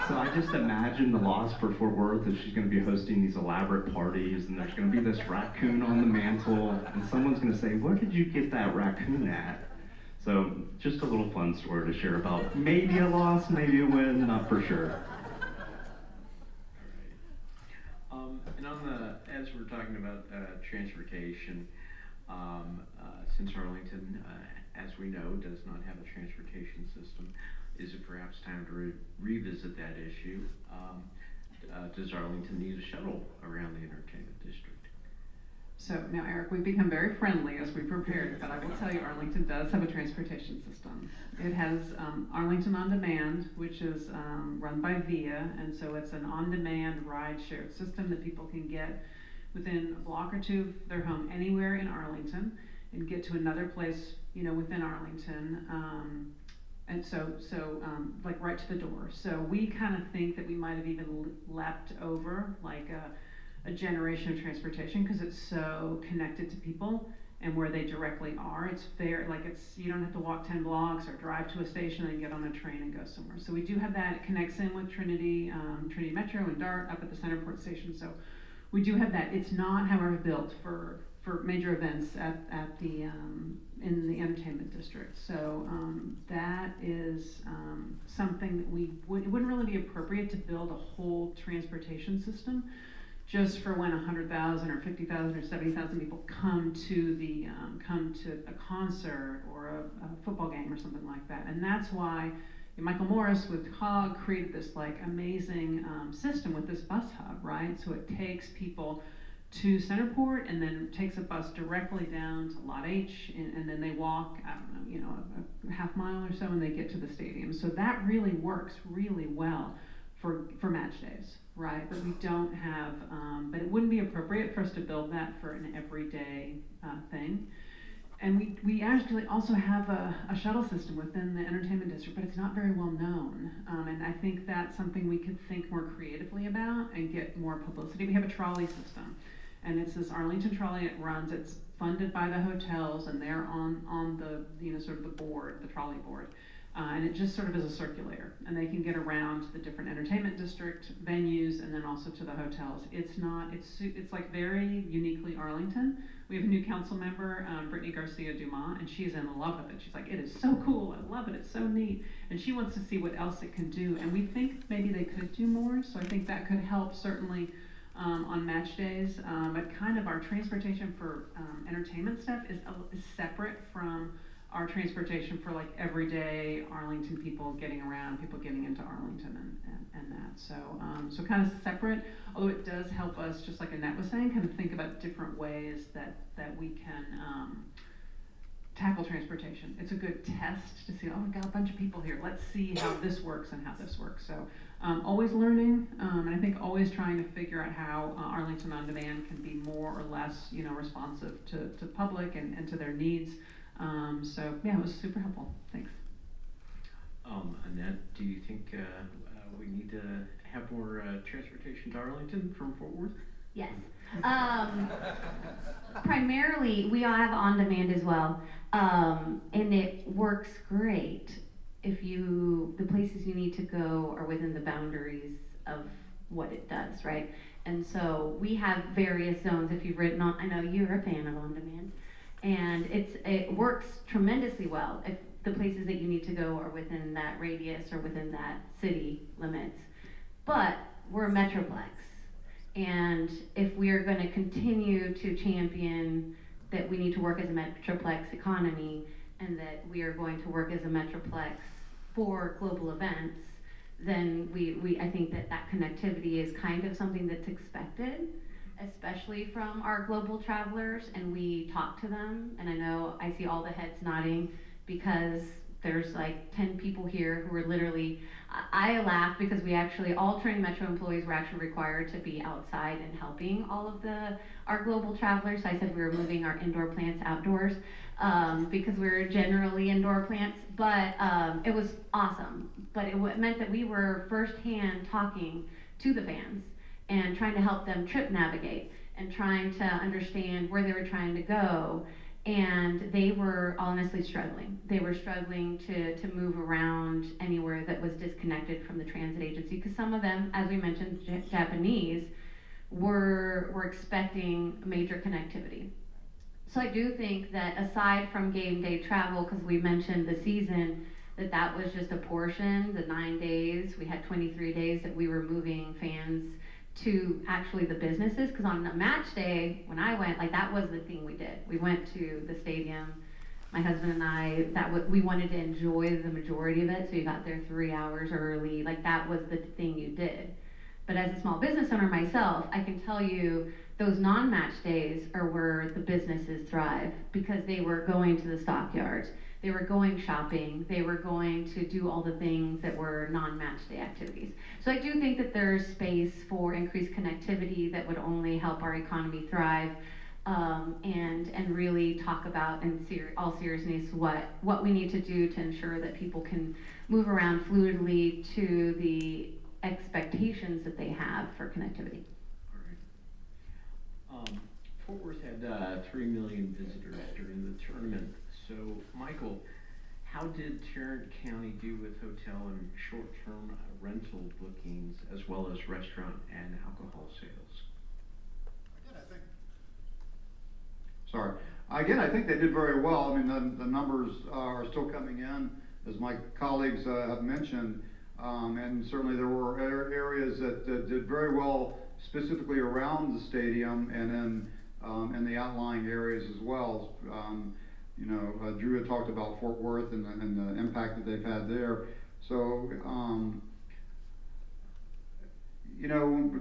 So I just imagine the loss for Fort Worth if she's going to be hosting these elaborate parties and there's going to be this raccoon on the mantle and someone's going to say, where did you get that raccoon at? So just a little fun story to share about maybe a loss, maybe a win, not for sure. And as we're talking about transportation, since Arlington, as we know, does not have a transportation system, is it perhaps time to revisit that issue? Does Arlington need a shuttle around the entertainment district? So now, Eric, we've become very friendly as we prepared, but I will tell you Arlington does have a transportation system. It has Arlington On Demand, which is run by VIA, and so it's an on-demand ride-shared system that people can get within a block or two of their home anywhere in Arlington and get to another place, within Arlington. And so like right to the door. So we kind of think that we might have even leapt over like a generation of transportation because it's so connected to people and where they directly are. It's fair, you don't have to walk 10 blocks or drive to a station and get on a train and go somewhere. So we do have that. It connects in with Trinity Metro and DART up at the Centerport station. So we do have that. It's not, however, built for major events at the in the entertainment district. So that is something that it wouldn't really be appropriate to build a whole transportation system just for when 100,000 or 50,000 or 70,000 people come to a concert or a football game or something like that. And that's why Michael Morris with COG created this amazing system with this bus hub, right? So it takes people to Centerport and then takes a bus directly down to Lot H and then they walk, a half mile or so and they get to the stadium. So that really works really well for match days, right? But we don't have, but it wouldn't be appropriate for us to build that for an everyday thing. And we actually also have a shuttle system within the entertainment district, but it's not very well known. And I think that's something we could think more creatively about and get more publicity. We have a trolley system, and it's this Arlington trolley. It's funded by the hotels, and they're on the sort of the board, the trolley board. And it just sort of is a circulator, and they can get around to the different entertainment district venues and then also to the hotels. It's like very uniquely Arlington. We have a new council member, Brittany Garcia Dumas, and she's in love with it. She's like, it is so cool, I love it, it's so neat. And she wants to see what else it can do, and we think maybe they could do more, so I think that could help certainly on match days. But kind of our transportation for entertainment stuff is separate from our transportation for like everyday Arlington people getting around, people getting into Arlington and that. So kind of separate, although it does help us, just like Annette was saying, kind of think about different ways that we can tackle transportation. It's a good test to see, oh, we got a bunch of people here. Let's see how this works and how this works. So always learning, and I think always trying to figure out how Arlington On Demand can be more or less, responsive to public and to their needs. So yeah, it was super helpful. Thanks. Annette, do you think we need to have more transportation to Arlington from Fort Worth? Yes. Primarily, we all have on demand as well, and it works great if the places you need to go are within the boundaries of what it does, right? And so we have various zones. If you've written on, I know you're a fan of on demand. And it works tremendously well if the places that you need to go are within that radius or within that city limits. But we're a metroplex, and if we are going to continue to champion that we need to work as a metroplex economy and that we are going to work as a metroplex for global events, then I think that connectivity is kind of something that's expected, especially from our global travelers, and we talk to them, and I know I see all the heads nodding because there's like 10 people here who are literally, I laugh because all Trinity Metro employees were actually required to be outside and helping all of our global travelers. So I said we were moving our indoor plants outdoors because we're generally indoor plants, but it was awesome. But it meant that we were firsthand talking to the fans and trying to help them trip navigate and trying to understand where they were trying to go. And they were honestly struggling. They were struggling to move around anywhere that was disconnected from the transit agency, because some of them, as we mentioned, Japanese, were expecting major connectivity. So I do think that aside from game day travel, because we mentioned the season, that was just a portion, the 9 days, we had 23 days that we were moving fans to actually the businesses, because on a match day when I went, like that was the thing we did. We went to the stadium, my husband and I, we wanted to enjoy the majority of it, so you got there 3 hours early, like that was the thing you did. But as a small business owner myself, I can tell you those non-match days are where the businesses thrive, because they were going to the stockyards, they were going shopping, they were going to do all the things that were non-match day activities. So I do think that there's space for increased connectivity that would only help our economy thrive, and really talk about in all seriousness what we need to do to ensure that people can move around fluidly to the expectations that they have for connectivity. All right. Fort Worth had 3 million visitors during the tournament. So, Michael, how did Tarrant County do with hotel and short-term rental bookings, as well as restaurant and alcohol sales? Again, I think they did very well. I mean, the numbers are still coming in, as my colleagues have mentioned, and certainly there were areas that did very well, specifically around the stadium and in the outlying areas as well. Drew had talked about Fort Worth and the impact that they've had there. So,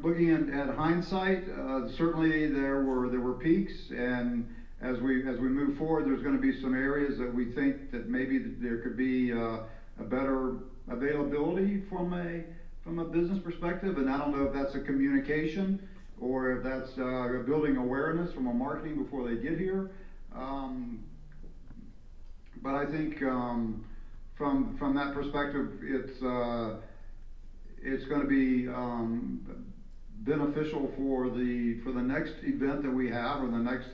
looking at hindsight, certainly there were peaks, and as we move forward, there's going to be some areas that we think that maybe there could be a better availability from a business perspective, and I don't know if that's a communication or if that's building awareness from a marketing before they get here. But I think from that perspective, it's going to be beneficial for the next event that we have, or the next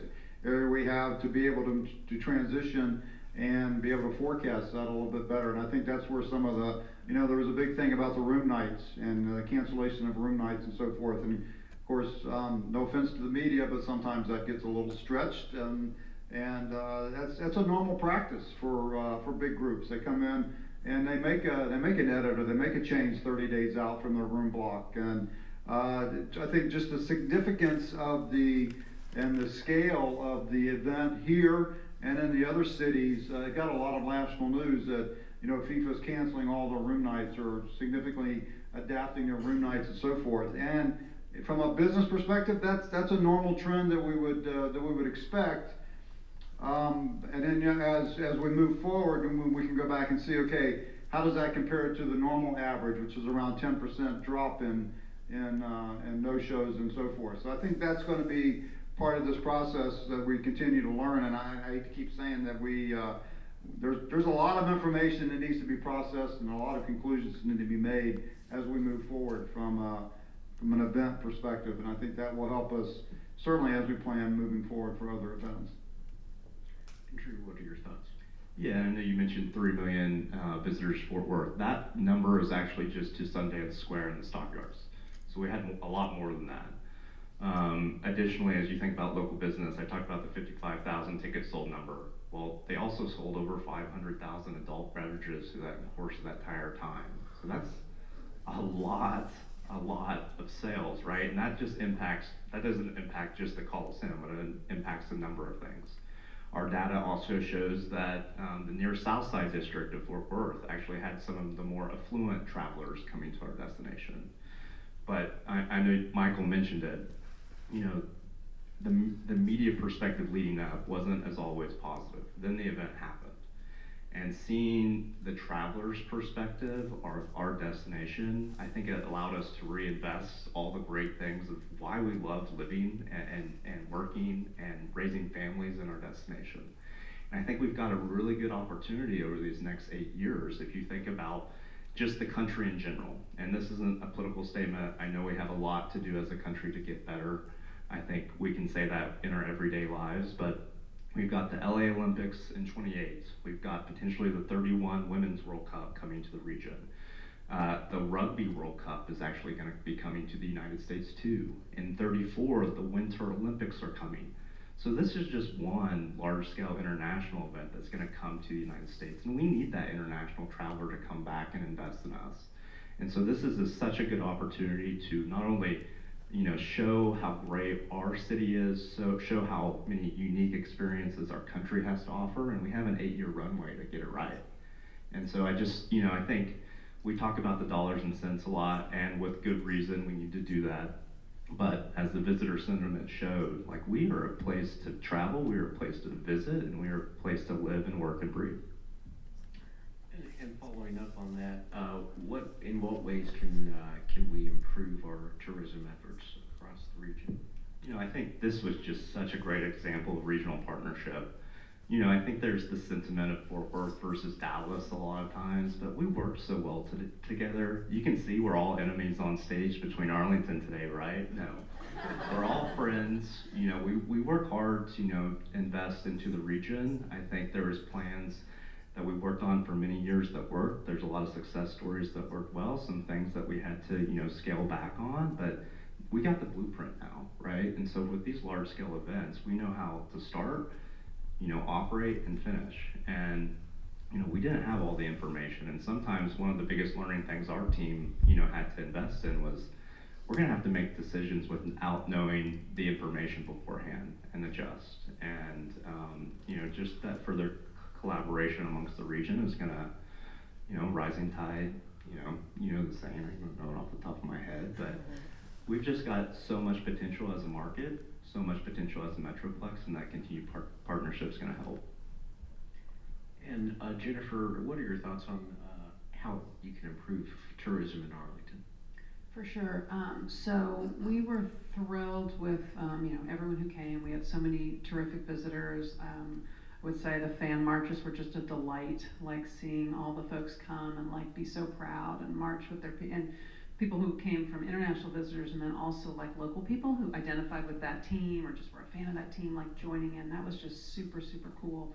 area we have, to be able to transition and be able to forecast that a little bit better. And I think that's where some of the, there was a big thing about the room nights and the cancellation of room nights and so forth. And of course, no offense to the media, but sometimes that gets a little stretched, and that's a normal practice for big groups. They come in and they make an edit, or they make a change 30 days out from their room block. And I think just the significance of the scale of the event here and in the other cities, it got a lot of national news that FIFA's canceling all the room nights or significantly adapting their room nights and so forth. And from a business perspective, that's a normal trend that we would expect. And then as we move forward, and we can go back and see, okay, how does that compare to the normal average, which is around 10% drop in no-shows and so forth. So I think that's going to be part of this process that we continue to learn. And I hate to keep saying that there's a lot of information that needs to be processed and a lot of conclusions that need to be made as we move forward from an event perspective. And I think that will help us certainly as we plan moving forward for other events. Andrew, what are your thoughts? Yeah, I know you mentioned 3 million visitors to Fort Worth. That number is actually just to Sundance Square and the Stockyards. So we had a lot more than that. Additionally, as you think about local business, I talked about the 55,000 tickets sold number. Well, they also sold over 500,000 adult beverages through that course of that entire time. So that's a lot of sales, right? And that doesn't impact just the Coliseum, but it impacts a number of things. Our data also shows that the near South Side district of Fort Worth actually had some of the more affluent travelers coming to our destination. But I know Michael mentioned it, the media perspective leading up wasn't as always positive. Then the event happened. And seeing the traveler's perspective, our destination, I think it allowed us to reinvest all the great things of why we love living and working and raising families in our destination. And I think we've got a really good opportunity over these next 8 years if you think about just the country in general. And this isn't a political statement. I know we have a lot to do as a country to get better. I think we can say that in our everyday lives, but we've got the LA Olympics in 28. We've got potentially the 31 Women's World Cup coming to the region. The Rugby World Cup is actually going to be coming to the United States too. In 34, the Winter Olympics are coming. So this is just one large-scale international event that's going to come to the United States, and we need that international traveler to come back and invest in us. And so this is such a good opportunity to not only show how great our city is, so show how many unique experiences our country has to offer, and we have an 8-year runway to get it right. And so I just, I think we talk about the dollars and cents a lot, and with good reason we need to do that. But as the visitor sentiment showed, we are a place to travel, we are a place to visit, and we are a place to live and work and breathe. And following up on that, in what ways can we improve our tourism efforts across the region? I think this was just such a great example of regional partnership. I think there's the sentiment of Fort Worth versus Dallas a lot of times, but we work so well together. You can see we're all enemies on stage between Arlington today, right? No. We're all friends. We work hard to, invest into the region. I think there was plans that we worked on for many years that worked. There's a lot of success stories that worked well, some things that we had to, scale back on, but we got the blueprint now, right? And so with these large scale events, we know how to start, operate and finish. And, we didn't have all the information. And sometimes one of the biggest learning things our team, had to invest in was we're gonna have to make decisions without knowing the information beforehand and adjust. And, just that further collaboration amongst the region is gonna, rising tide, the saying, I don't know it off the top of my head, but we've just got so much potential as a market, so much potential as a metroplex, and that continued partnership is gonna help. And Jennifer, what are your thoughts on how you can improve tourism in Arlington? For sure. So we were thrilled with everyone who came. We had so many terrific visitors. I would say the fan marches were just a delight, seeing all the folks come and be so proud and march with and people who came from international visitors, and then also local people who identified with that team or just were a fan of that team, joining in. That was just super, super cool.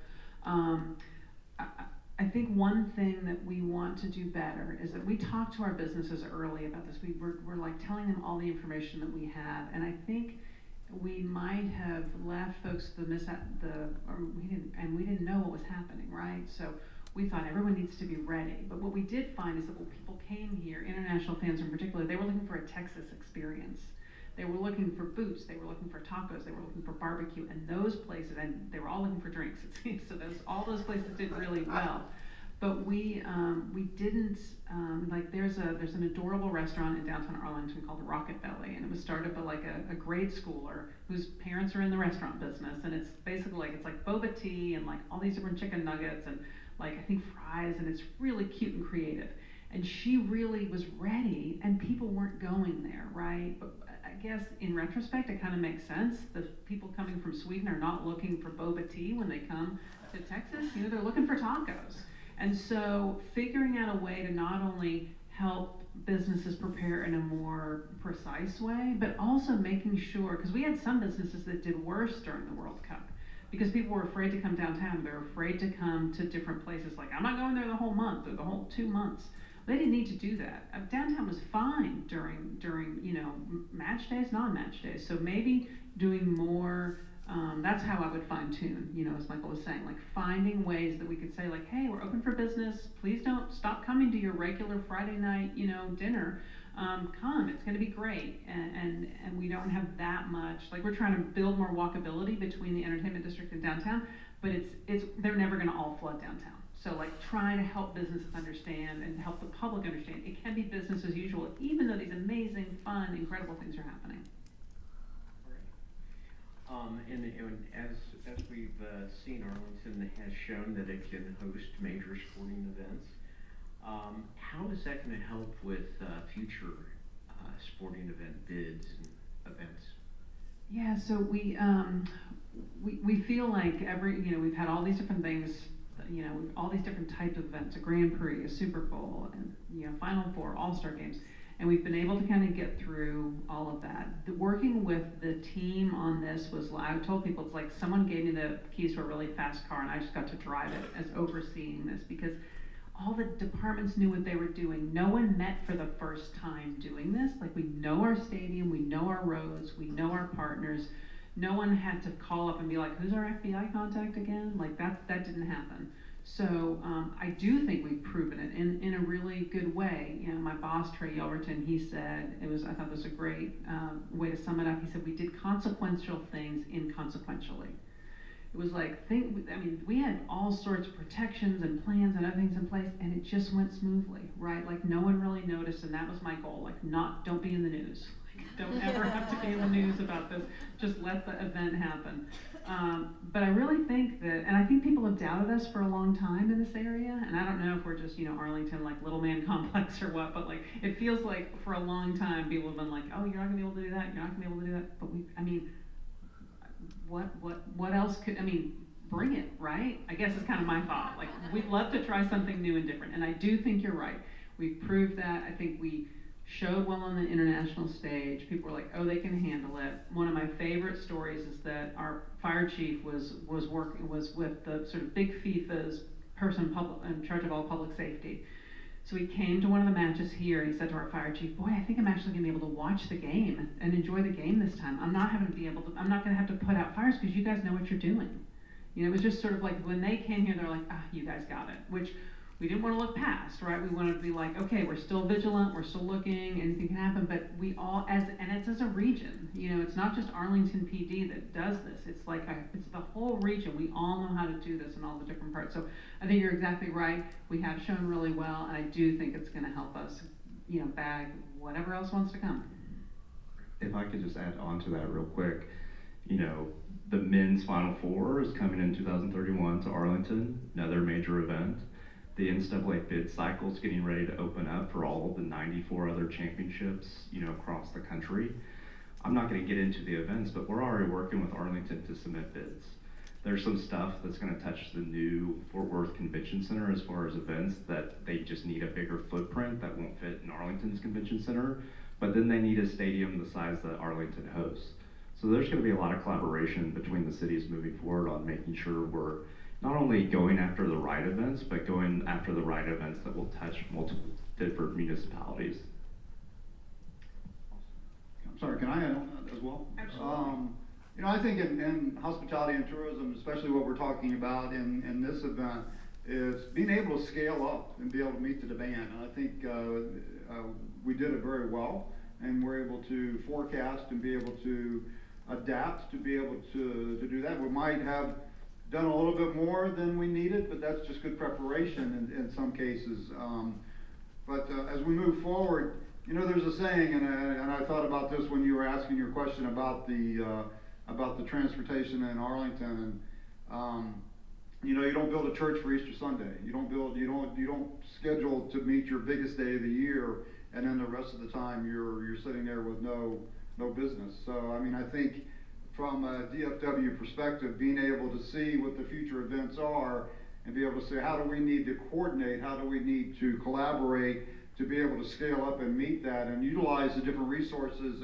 I think one thing that we want to do better is that we talk to our businesses early about this. We're like telling them all the information that we have, and I think we might have left folks we didn't know what was happening, right? So we thought everyone needs to be ready. But what we did find is that when people came here, international fans in particular, they were looking for a Texas experience. They were looking for boots, they were looking for tacos, they were looking for barbecue, and those places, and they were all looking for drinks, it seems, so all those places did really well. But we didn't, like there's an adorable restaurant in downtown Arlington called the Rocket Belly, and it was started by like a grade schooler whose parents are in the restaurant business, and it's basically it's like boba tea and like all these different chicken nuggets and like I think fries, and it's really cute and creative. And she really was ready, and people weren't going there, right? But I guess in retrospect, it kind of makes sense. The people coming from Sweden are not looking for boba tea when they come to Texas. You know, they're looking for tacos. And so figuring out a way to not only help businesses prepare in a more precise way, but also making sure, because we had some businesses that did worse during the World Cup, because people were afraid to come downtown. They were afraid to come to different places. Like, I'm not going there the whole month or the whole 2 months. They didn't need to do that. Downtown was fine during you know, match days, non-match days. So maybe doing more, that's how I would fine tune, you know, as Michael was saying, like finding ways that we could say like, hey, we're open for business. Please don't stop coming to your regular Friday night, you know, dinner. Come, it's gonna be great. And we don't have that much, like we're trying to build more walkability between the entertainment district and downtown, but they're never gonna all flood downtown. So like trying to help businesses understand and help the public understand it can be business as usual, even though these amazing, fun, incredible things are happening. And as we've seen, Arlington has shown that it can host major sporting events. How is that going to help with future sporting event bids and events? Yeah, so we feel like you know, we've had all these different things, you know, all these different types of events, a Grand Prix, a Super Bowl, and you know, Final Four, All-Star games, and we've been able to kind of get through all of that. Working with the team on this was, I told people, it's like someone gave me the keys to a really fast car and I just got to drive it as overseeing this, because all the departments knew what they were doing. No one met for the first time doing this. Like, we know our stadium, we know our roads, we know our partners. No one had to call up and be like, who's our FBI contact again? Like that didn't happen. So I do think we've proven it in a really good way. You know, my boss, Trey Yelverton, he said, I thought this was a great way to sum it up. He said, we did consequential things inconsequentially. It was like, we had all sorts of protections and plans and other things in place, and it just went smoothly, right? Like, no one really noticed, and that was my goal. Like, don't be in the news. Like, don't ever have to be in the news about this. Just let the event happen. But I really think that, and I think people have doubted us for a long time in this area, and I don't know if we're just, you know, Arlington, like, little man complex or what, but, like, it feels like for a long time people have been like, oh, you're not gonna be able to do that, you're not gonna be able to do that. But what else bring it, right? I guess is kind of my thought. Like, we'd love to try something new and different, and I do think you're right. We've proved that. I think we showed well on the international stage. People were like, oh, they can handle it. One of my favorite stories is that our fire chief was with the sort of big FIFA's person in charge of all public safety. So he came to one of the matches here and he said to our fire chief, boy, I think I'm actually gonna be able to watch the game and enjoy the game this time. I'm not gonna have to put out fires because you guys know what you're doing. You know, it was just sort of like when they came here, they're like, you guys got it, which we didn't want to look past, right? We wanted to be like, okay, we're still vigilant, we're still looking, anything can happen, but we all, and it's as a region, you know, it's not just Arlington PD that does this, it's like, it's the whole region, we all know how to do this in all the different parts. So I think you're exactly right, we have shown really well, and I do think it's gonna help us, you know, bag whatever else wants to come. If I could just add on to that real quick, you know, the men's Final Four is coming in 2031 to Arlington, another major event. The NCAA bid cycle is getting ready to open up for all of the 94 other championships, you know, across the country. I'm not going to get into the events, but we're already working with Arlington to submit bids. There's some stuff that's going to touch the new Fort Worth Convention Center as far as events that they just need a bigger footprint that won't fit in Arlington's Convention Center, but then they need a stadium the size that Arlington hosts. So there's going to be a lot of collaboration between the cities moving forward on making sure we're not only going after the right events, but going after the right events that will touch multiple different municipalities. I'm sorry, can I add on that as well? Absolutely. You know, I think in hospitality and tourism, especially what we're talking about in this event, is being able to scale up and be able to meet the demand. And I think we did it very well, and we're able to forecast and be able to adapt to be able to do that. We might have done a little bit more than we needed, but that's just good preparation in some cases. But as we move forward, you know, there's a saying, and I thought about this when you were asking your question about the transportation in Arlington, and you know, you don't build a church for Easter Sunday. You don't schedule to meet your biggest day of the year, and then the rest of the time you're sitting there with no business. So I mean, I think from a DFW perspective, being able to see what the future events are and be able to say, how do we need to coordinate, how do we need to collaborate to be able to scale up and meet that and utilize the different resources,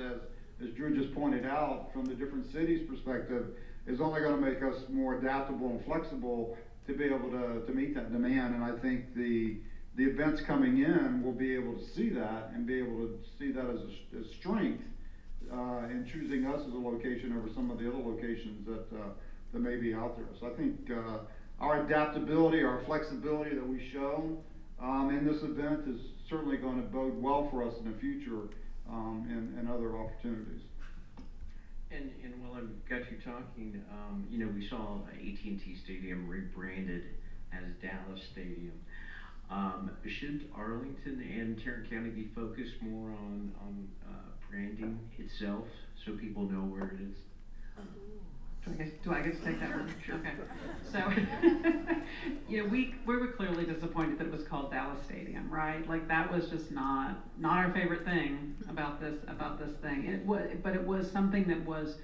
as Drew just pointed out, from the different cities' perspective, is only going to make us more adaptable and flexible to be able to meet that demand. And I think the events coming in will be able to see that and be able to see that as a strength in choosing us as a location over some of the other locations that may be out there. So I think our adaptability, our flexibility that we show in this event is certainly going to bode well for us in the future and other opportunities. And while I've got you talking, you know, we saw AT&T Stadium rebranded as Dallas Stadium. Should Arlington and Tarrant County be focused more on branding itself so people know where it is? Do I get to take that one? Sure. Okay. So, you know, we were clearly disappointed that it was called Dallas Stadium, right? Like that was just not our favorite thing about this thing. But it was something that was,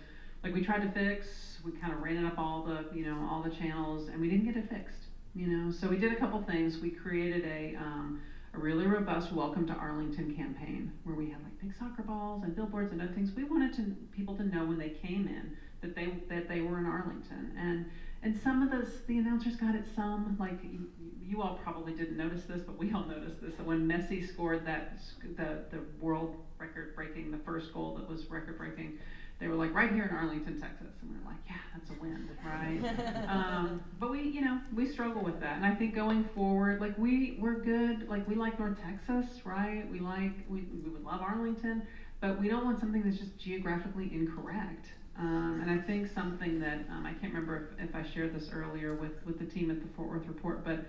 like, we tried to fix. We kind of ran it up all the channels, and we didn't get it fixed. You know, so we did a couple things. We created a really robust Welcome to Arlington campaign where we had like big soccer balls and billboards and other things. We wanted people to know when they came in that they were in Arlington, and some of the announcers got it. Some, like you all probably didn't notice this, but we all noticed this. That when Messi scored the world record breaking, the first goal that was record breaking, they were like, right here in Arlington, Texas, and we were like, yeah, that's a win, right? But we struggle with that, and I think going forward, like we're good, like we like North Texas, right? We would love Arlington, but we don't want something that's just geographically incorrect. And I think something that I can't remember if I shared this earlier with the team at the Fort Worth Report, but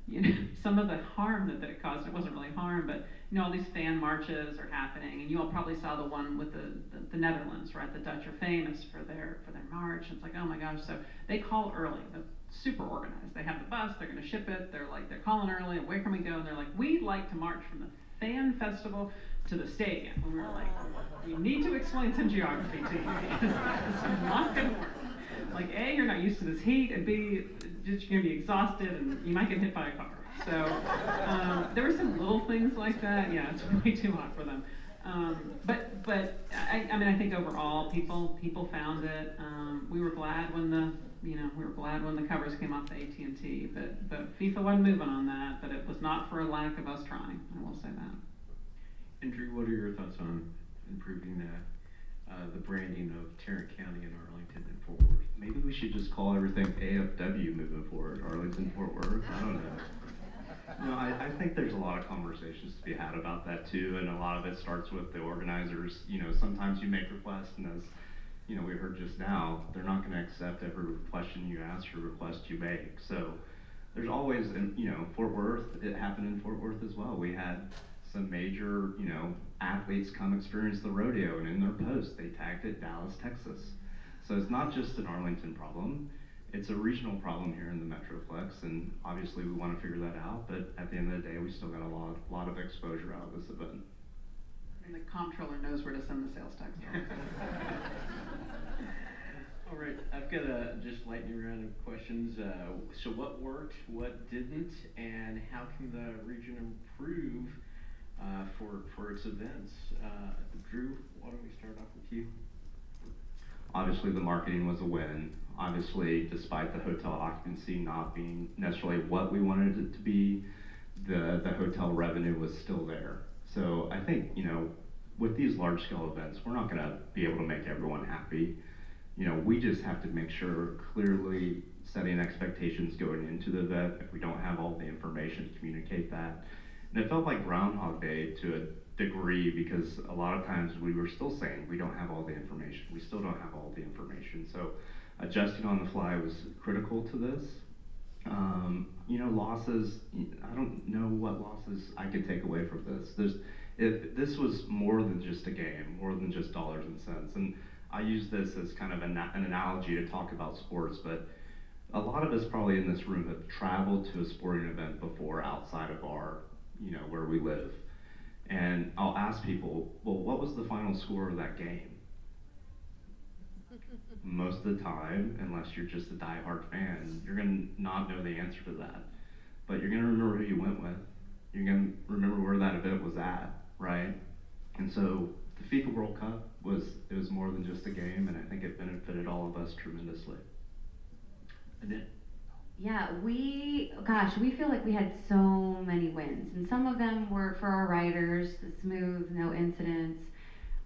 you know, some of the harm that it caused, it wasn't really harm, but you know, all these fan marches are happening, and you all probably saw the one with the Netherlands, right? The Dutch are famous for their march. It's like, oh my gosh, so they call early. They're super organized. They have the bus, they're gonna ship it, they're calling early, and where can we go? And they're like, we'd like to march from the fan festival to the stadium. And we were like, you need to explain some geography to you, because that's not gonna work. Like, A, you're not used to this heat, and B, you're gonna be exhausted, and you might get hit by a car. So there were some little things like that. Yeah, it's way too hot for them. But I mean, I think overall, people found it. We were glad when the covers came off the AT&T. But FIFA wasn't moving on that. But it was not for a lack of us trying. I will say that. And Drew, what are your thoughts on improving the branding of Tarrant County and Arlington and Fort Worth? Maybe we should just call everything AFW moving forward, Arlington, Fort Worth. I don't know. No, I think there's a lot of conversations to be had about that too, and a lot of it starts with the organizers. You know, sometimes you make requests, and as you know, we heard just now, they're not going to accept every question you ask or request you make. So there's always, and you know, Fort Worth, it happened in Fort Worth as well. We had some major, you know, athletes come experience the rodeo, and in their post, they tagged it Dallas, Texas. So it's not just an Arlington problem. It's a regional problem here in the Metroplex, and obviously we want to figure that out, but at the end of the day, we still got a lot of exposure out of this event. And the comptroller knows where to send the sales tax. All right, I've got just lightning round of questions. So what worked, what didn't, and how can the region improve for its events? Drew, why don't we start off with you? Obviously, the marketing was a win. Obviously, despite the hotel occupancy not being necessarily what we wanted it to be, the hotel revenue was still there. So I think, with these large scale events, we're not gonna be able to make everyone happy. We just have to make sure clearly setting expectations going into the event. If we don't have all the information, communicate that. And it felt like Groundhog Day to a degree, because a lot of times we were still saying we don't have all the information. We still don't have all the information. So adjusting on the fly was critical to this. Losses, I don't know what losses I could take away from this. This was more than just a game, more than just dollars and cents. And I use this as kind of an analogy to talk about sports, but a lot of us probably in this room have traveled to a sporting event before outside of our, where we live. And I'll ask people, well, what was the final score of that game? Most of the time, unless you're just a diehard fan, you're gonna not know the answer to that. But you're gonna remember who you went with. You're gonna remember where that event was at, right? And so the FIFA World Cup was more than just a game, and I think it benefited all of us tremendously. Annette? Yeah, we feel like we had so many wins, and some of them were for our riders, smooth, no incidents.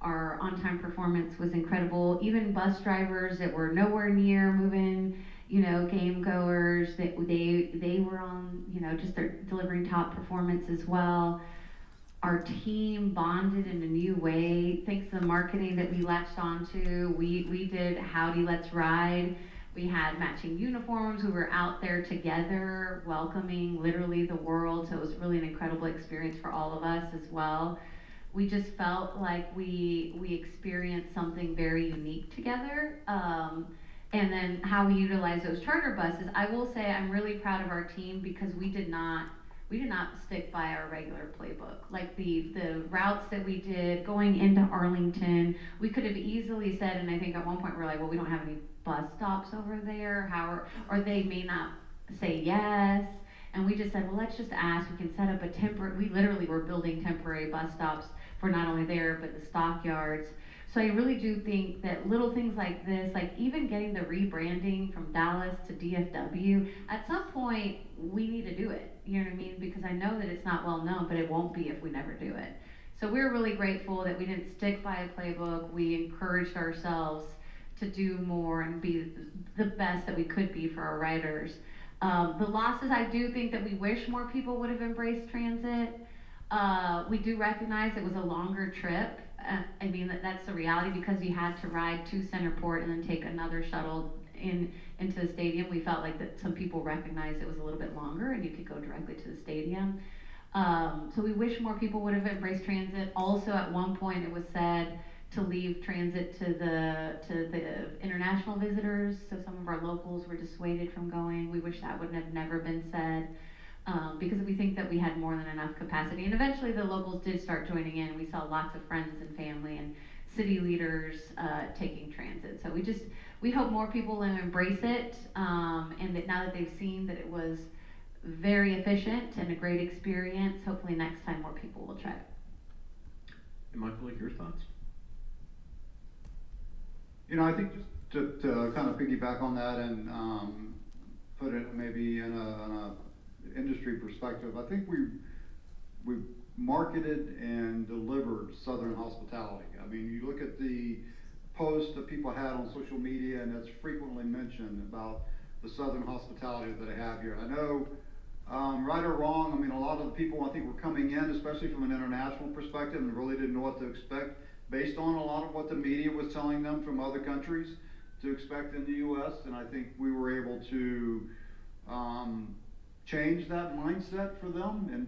Our on-time performance was incredible. Even bus drivers that were nowhere near moving, game goers, that they were on, just they're delivering top performance as well. Our team bonded in a new way, thanks to the marketing that we latched onto. We did Howdy Let's Ride. We had matching uniforms. We were out there together, welcoming literally the world. So it was really an incredible experience for all of us as well. We just felt like we experienced something very unique together. And then how we utilize those charter buses. I will say I'm really proud of our team, because we did not stick by our regular playbook. Like the routes that we did going into Arlington, we could have easily said, and I think at one point we're like, well, we don't have any bus stops over there, or they may not say yes. And we just said, well, let's just ask. We can set up we literally were building temporary bus stops for not only there, but the stockyards. So I really do think that little things like this, like even getting the rebranding from Dallas to DFW, at some point we need to do it. You know what I mean? Because I know that it's not well known, but it won't be if we never do it. So we're really grateful that we didn't stick by a playbook. We encouraged ourselves to do more and be the best that we could be for our riders. The losses, I do think that we wish more people would have embraced transit. We do recognize it was a longer trip. That's the reality, because you had to ride to Centerport and then take another shuttle into the stadium. We felt like that some people recognized it was a little bit longer and you could go directly to the stadium. So we wish more people would have embraced transit. Also, at one point it was said to leave transit to the international visitors, so some of our locals were dissuaded from going. We wish that would have never been said, because we think that we had more than enough capacity. And eventually the locals did start joining in. We saw lots of friends and family and city leaders taking transit. So we hope more people will embrace it, and that now that they've seen that it was very efficient and a great experience, hopefully next time more people will try it. And Michael, your thoughts? I think just to kind of piggyback on that and put it maybe in a industry perspective, I think we marketed and delivered Southern hospitality. I mean, you look at the posts that people had on social media, and it's frequently mentioned about the Southern hospitality that they have here. I know, right or wrong, a lot of the people I think were coming in, especially from an international perspective, and really didn't know what to expect based on a lot of what the media was telling them from other countries to expect in the U.S. And I think we were able to change that mindset for them and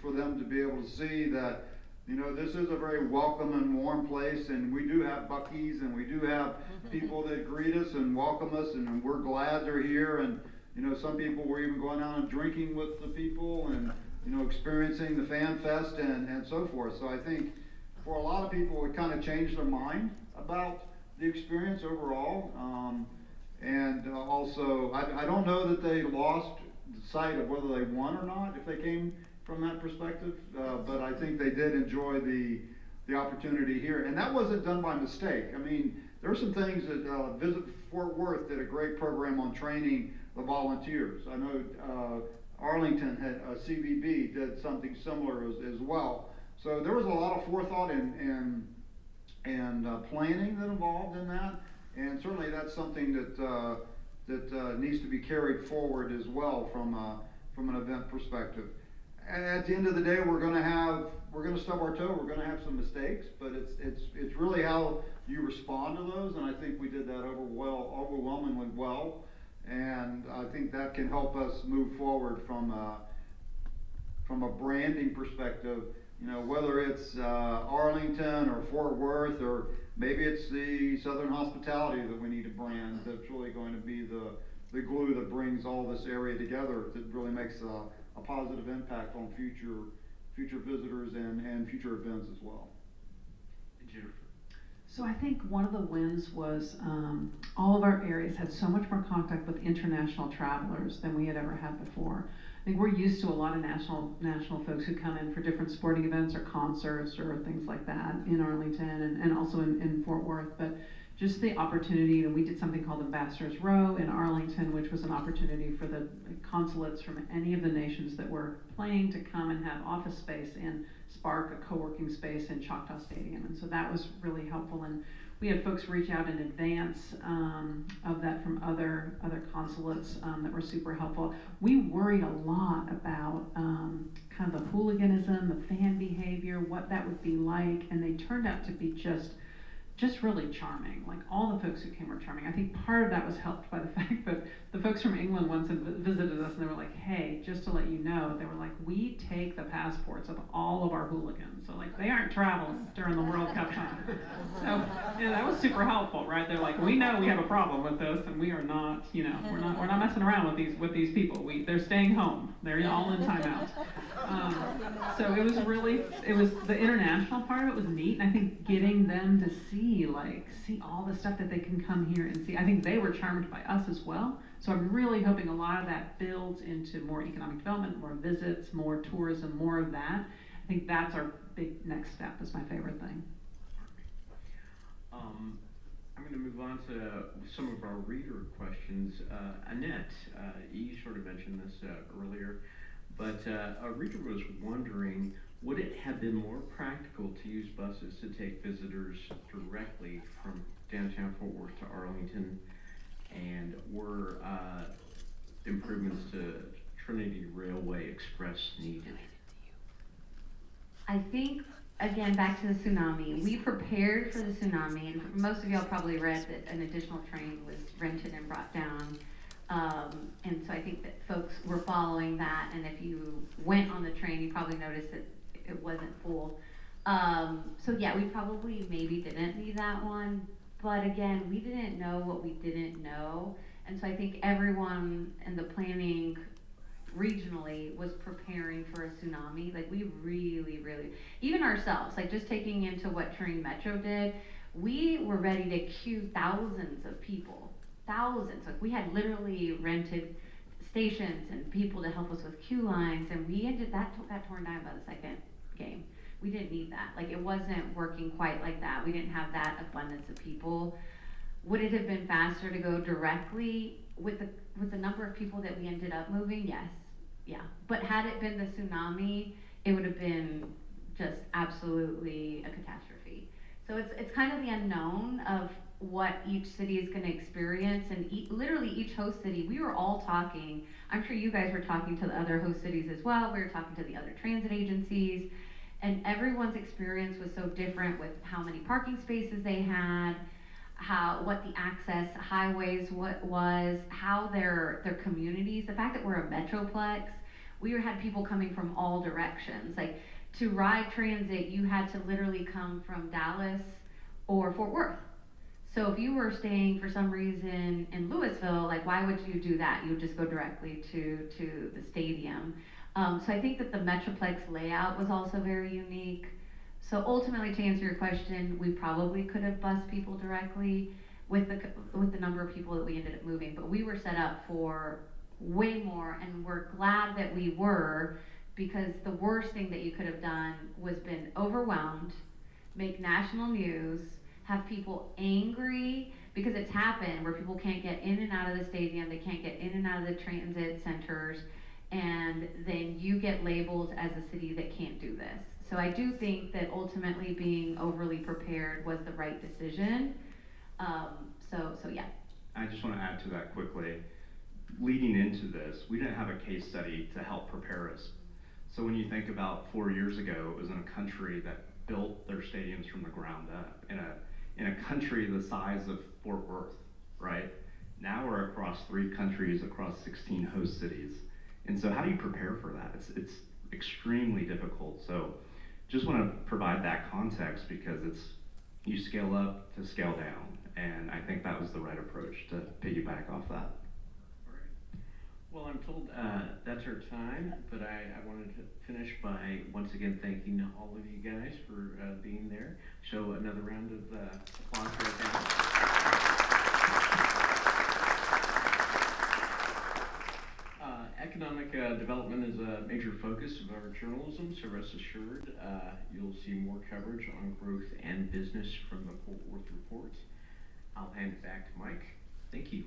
for them to be able to see that, this is a very welcome and warm place, and we do have Buc-ee's, and we do have people that greet us and welcome us, and we're glad they're here. And some people were even going out and drinking with the people and experiencing the fan fest and so forth. So I think for a lot of people it kind of changed their mind about the experience overall. Also, I don't know that they lost sight of whether they won or not, if they came from that perspective, but I think they did enjoy the opportunity here, and that wasn't done by mistake. there are some things that, Visit Fort Worth did a great program on training the volunteers. I know, Arlington had, CVB did something similar as well. So there was a lot of forethought and planning that involved in that, and certainly that's something that needs to be carried forward as well from an event perspective. At the end of the day, we're gonna stub our toe, we're gonna have some mistakes, but it's really how you respond to those, and I think we did that overwhelmingly well, and I think that can help us move forward from a branding perspective. You know, whether it's Arlington or Fort Worth, or maybe it's the Southern hospitality that we need to brand, that's really going to be the glue that brings all this area together, that really makes a positive impact on future visitors and future events as well. Jennifer. So I think one of the wins was all of our areas had so much more contact with international travelers than we had ever had before. I think we're used to a lot of national folks who come in for different sporting events or concerts or things like that in Arlington and also in Fort Worth. But just the opportunity, and we did something called Ambassadors Row in Arlington, which was an opportunity for the consulates from any of the nations that were playing to come and have office space and spark a co-working space in Choctaw Stadium. And so that was really helpful. And we had folks reach out in advance of that from other consulates that were super helpful. We worried a lot about kind of the hooliganism, the fan behavior, what that would be like, and they turned out to be just really charming. Like, all the folks who came were charming. I think part of that was helped by the fact that the folks from England once had visited us and they were like, hey, just to let you know, they were like, we take the passports of all of our hooligans. So like, they aren't traveling during the World Cup time. So yeah, that was super helpful, right? They're like, we know we have a problem with this and we are not, you know, we're not messing around with these people. They're staying home. They're all in timeout. So it was the international part of it was neat. And I think getting them to see all the stuff that they can come here and see. I think they were charmed by us as well. So I'm really hoping a lot of that builds into more economic development, more visits, more tourism, more of that. I think that's our big next step, is my favorite thing. I'm going to move on to some of our reader questions. Annette, you sort of mentioned this earlier, but a reader was wondering, would it have been more practical to use buses to take visitors directly from downtown Fort Worth to Arlington, and were improvements to Trinity Railway Express needed? I think, again, back to the tsunami, we prepared for the tsunami, and most of y'all probably read that an additional train was rented and brought down. And so I think that folks were following that, and if you went on the train, you probably noticed that it wasn't full. So yeah, we probably maybe didn't need that one, but again, we didn't know what we didn't know, and so I think everyone in the planning regionally was preparing for a tsunami. Like, we really, even ourselves, like just taking into what Trinity Metro did, we were ready to queue thousands of people, like we had literally rented stations and people to help us with queue lines, and that got torn down by the second game. We didn't need that. Like, it wasn't working quite like that. We didn't have that abundance of people. Would it have been faster to go directly with the number of people that we ended up moving? Yes, yeah. But had it been the tsunami, it would have been just absolutely a catastrophe. So it's kind of the unknown of what each city is going to experience, and literally each host city, we were all talking. I'm sure you guys were talking to the other host cities as well. We were talking to the other transit agencies, and everyone's experience was so different with how many parking spaces they had, what the access highways was, how their communities, the fact that we're a metroplex, we had people coming from all directions. Like, to ride transit, you had to literally come from Dallas or Fort Worth. So if you were staying for some reason in Louisville, like, why would you do that? You would just go directly to the stadium. So I think that the Metroplex layout was also very unique. So ultimately, to answer your question, we probably could have bused people directly with the number of people that we ended up moving, but we were set up for way more, and we're glad that we were, because the worst thing that you could have done was been overwhelmed, make national news, have people angry, because it's happened where people can't get in and out of the stadium, they can't get in and out of the transit centers, and then you get labeled as a city that can't do this. So I do think that ultimately being overly prepared was the right decision. So yeah. I just want to add to that quickly. Leading into this, we didn't have a case study to help prepare us. So when you think about 4 years ago, it was in a country that built their stadiums from the ground up, in a country the size of Fort Worth, right? Now we're across 3 countries, across 16 host cities. And so how do you prepare for that? It's extremely difficult. So just want to provide that context because you scale up to scale down. And I think that was the right approach to piggyback off that. All right. Well, I'm told that's our time, but I wanted to finish by once again thanking all of you guys for being there. So another round of applause for our panelists. Economic development is a major focus of our journalism, so rest assured you'll see more coverage on growth and business from the Fort Worth Report. I'll hand it back to Mike. Thank you.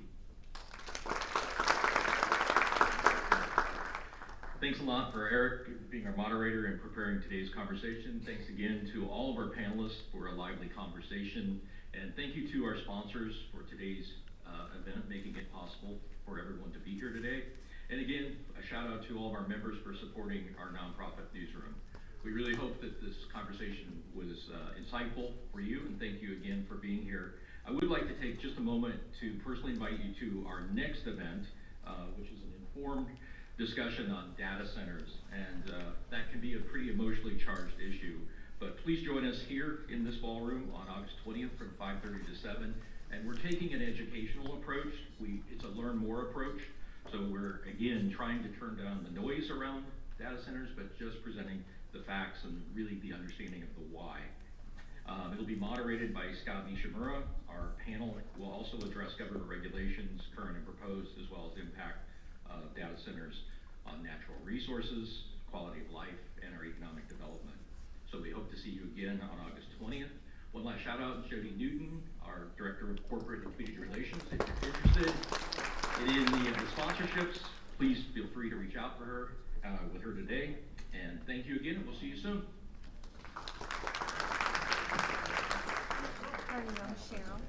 Thanks a lot for Eric being our moderator and preparing today's conversation. Thanks again to all of our panelists for a lively conversation. And thank you to our sponsors for today's event, making it possible for everyone to be here today. And again, a shout out to all of our members for supporting our nonprofit newsroom. We really hope that this conversation was insightful for you, and thank you again for being here. I would like to take just a moment to personally invite you to our next event, which is an informed discussion on data centers, and that can be a pretty emotionally charged issue. But please join us here in this ballroom on August 20th from 5:30 to 7, and we're taking an educational approach. It's a learn more approach. So we're, again, trying to turn down the noise around data centers, but just presenting the facts and really the understanding of the why. It'll be moderated by Scott Nishimura. Our panel will also address government regulations, current and proposed, as well as the impact of data centers on natural resources, quality of life, and our economic development. So we hope to see you again on August 20th. One last shout out to Jody Newton, our Director of Corporate and Community Relations. If you're interested in the sponsorships, please feel free to reach out for her with her today. And thank you again, and we'll see you soon. Cheryl.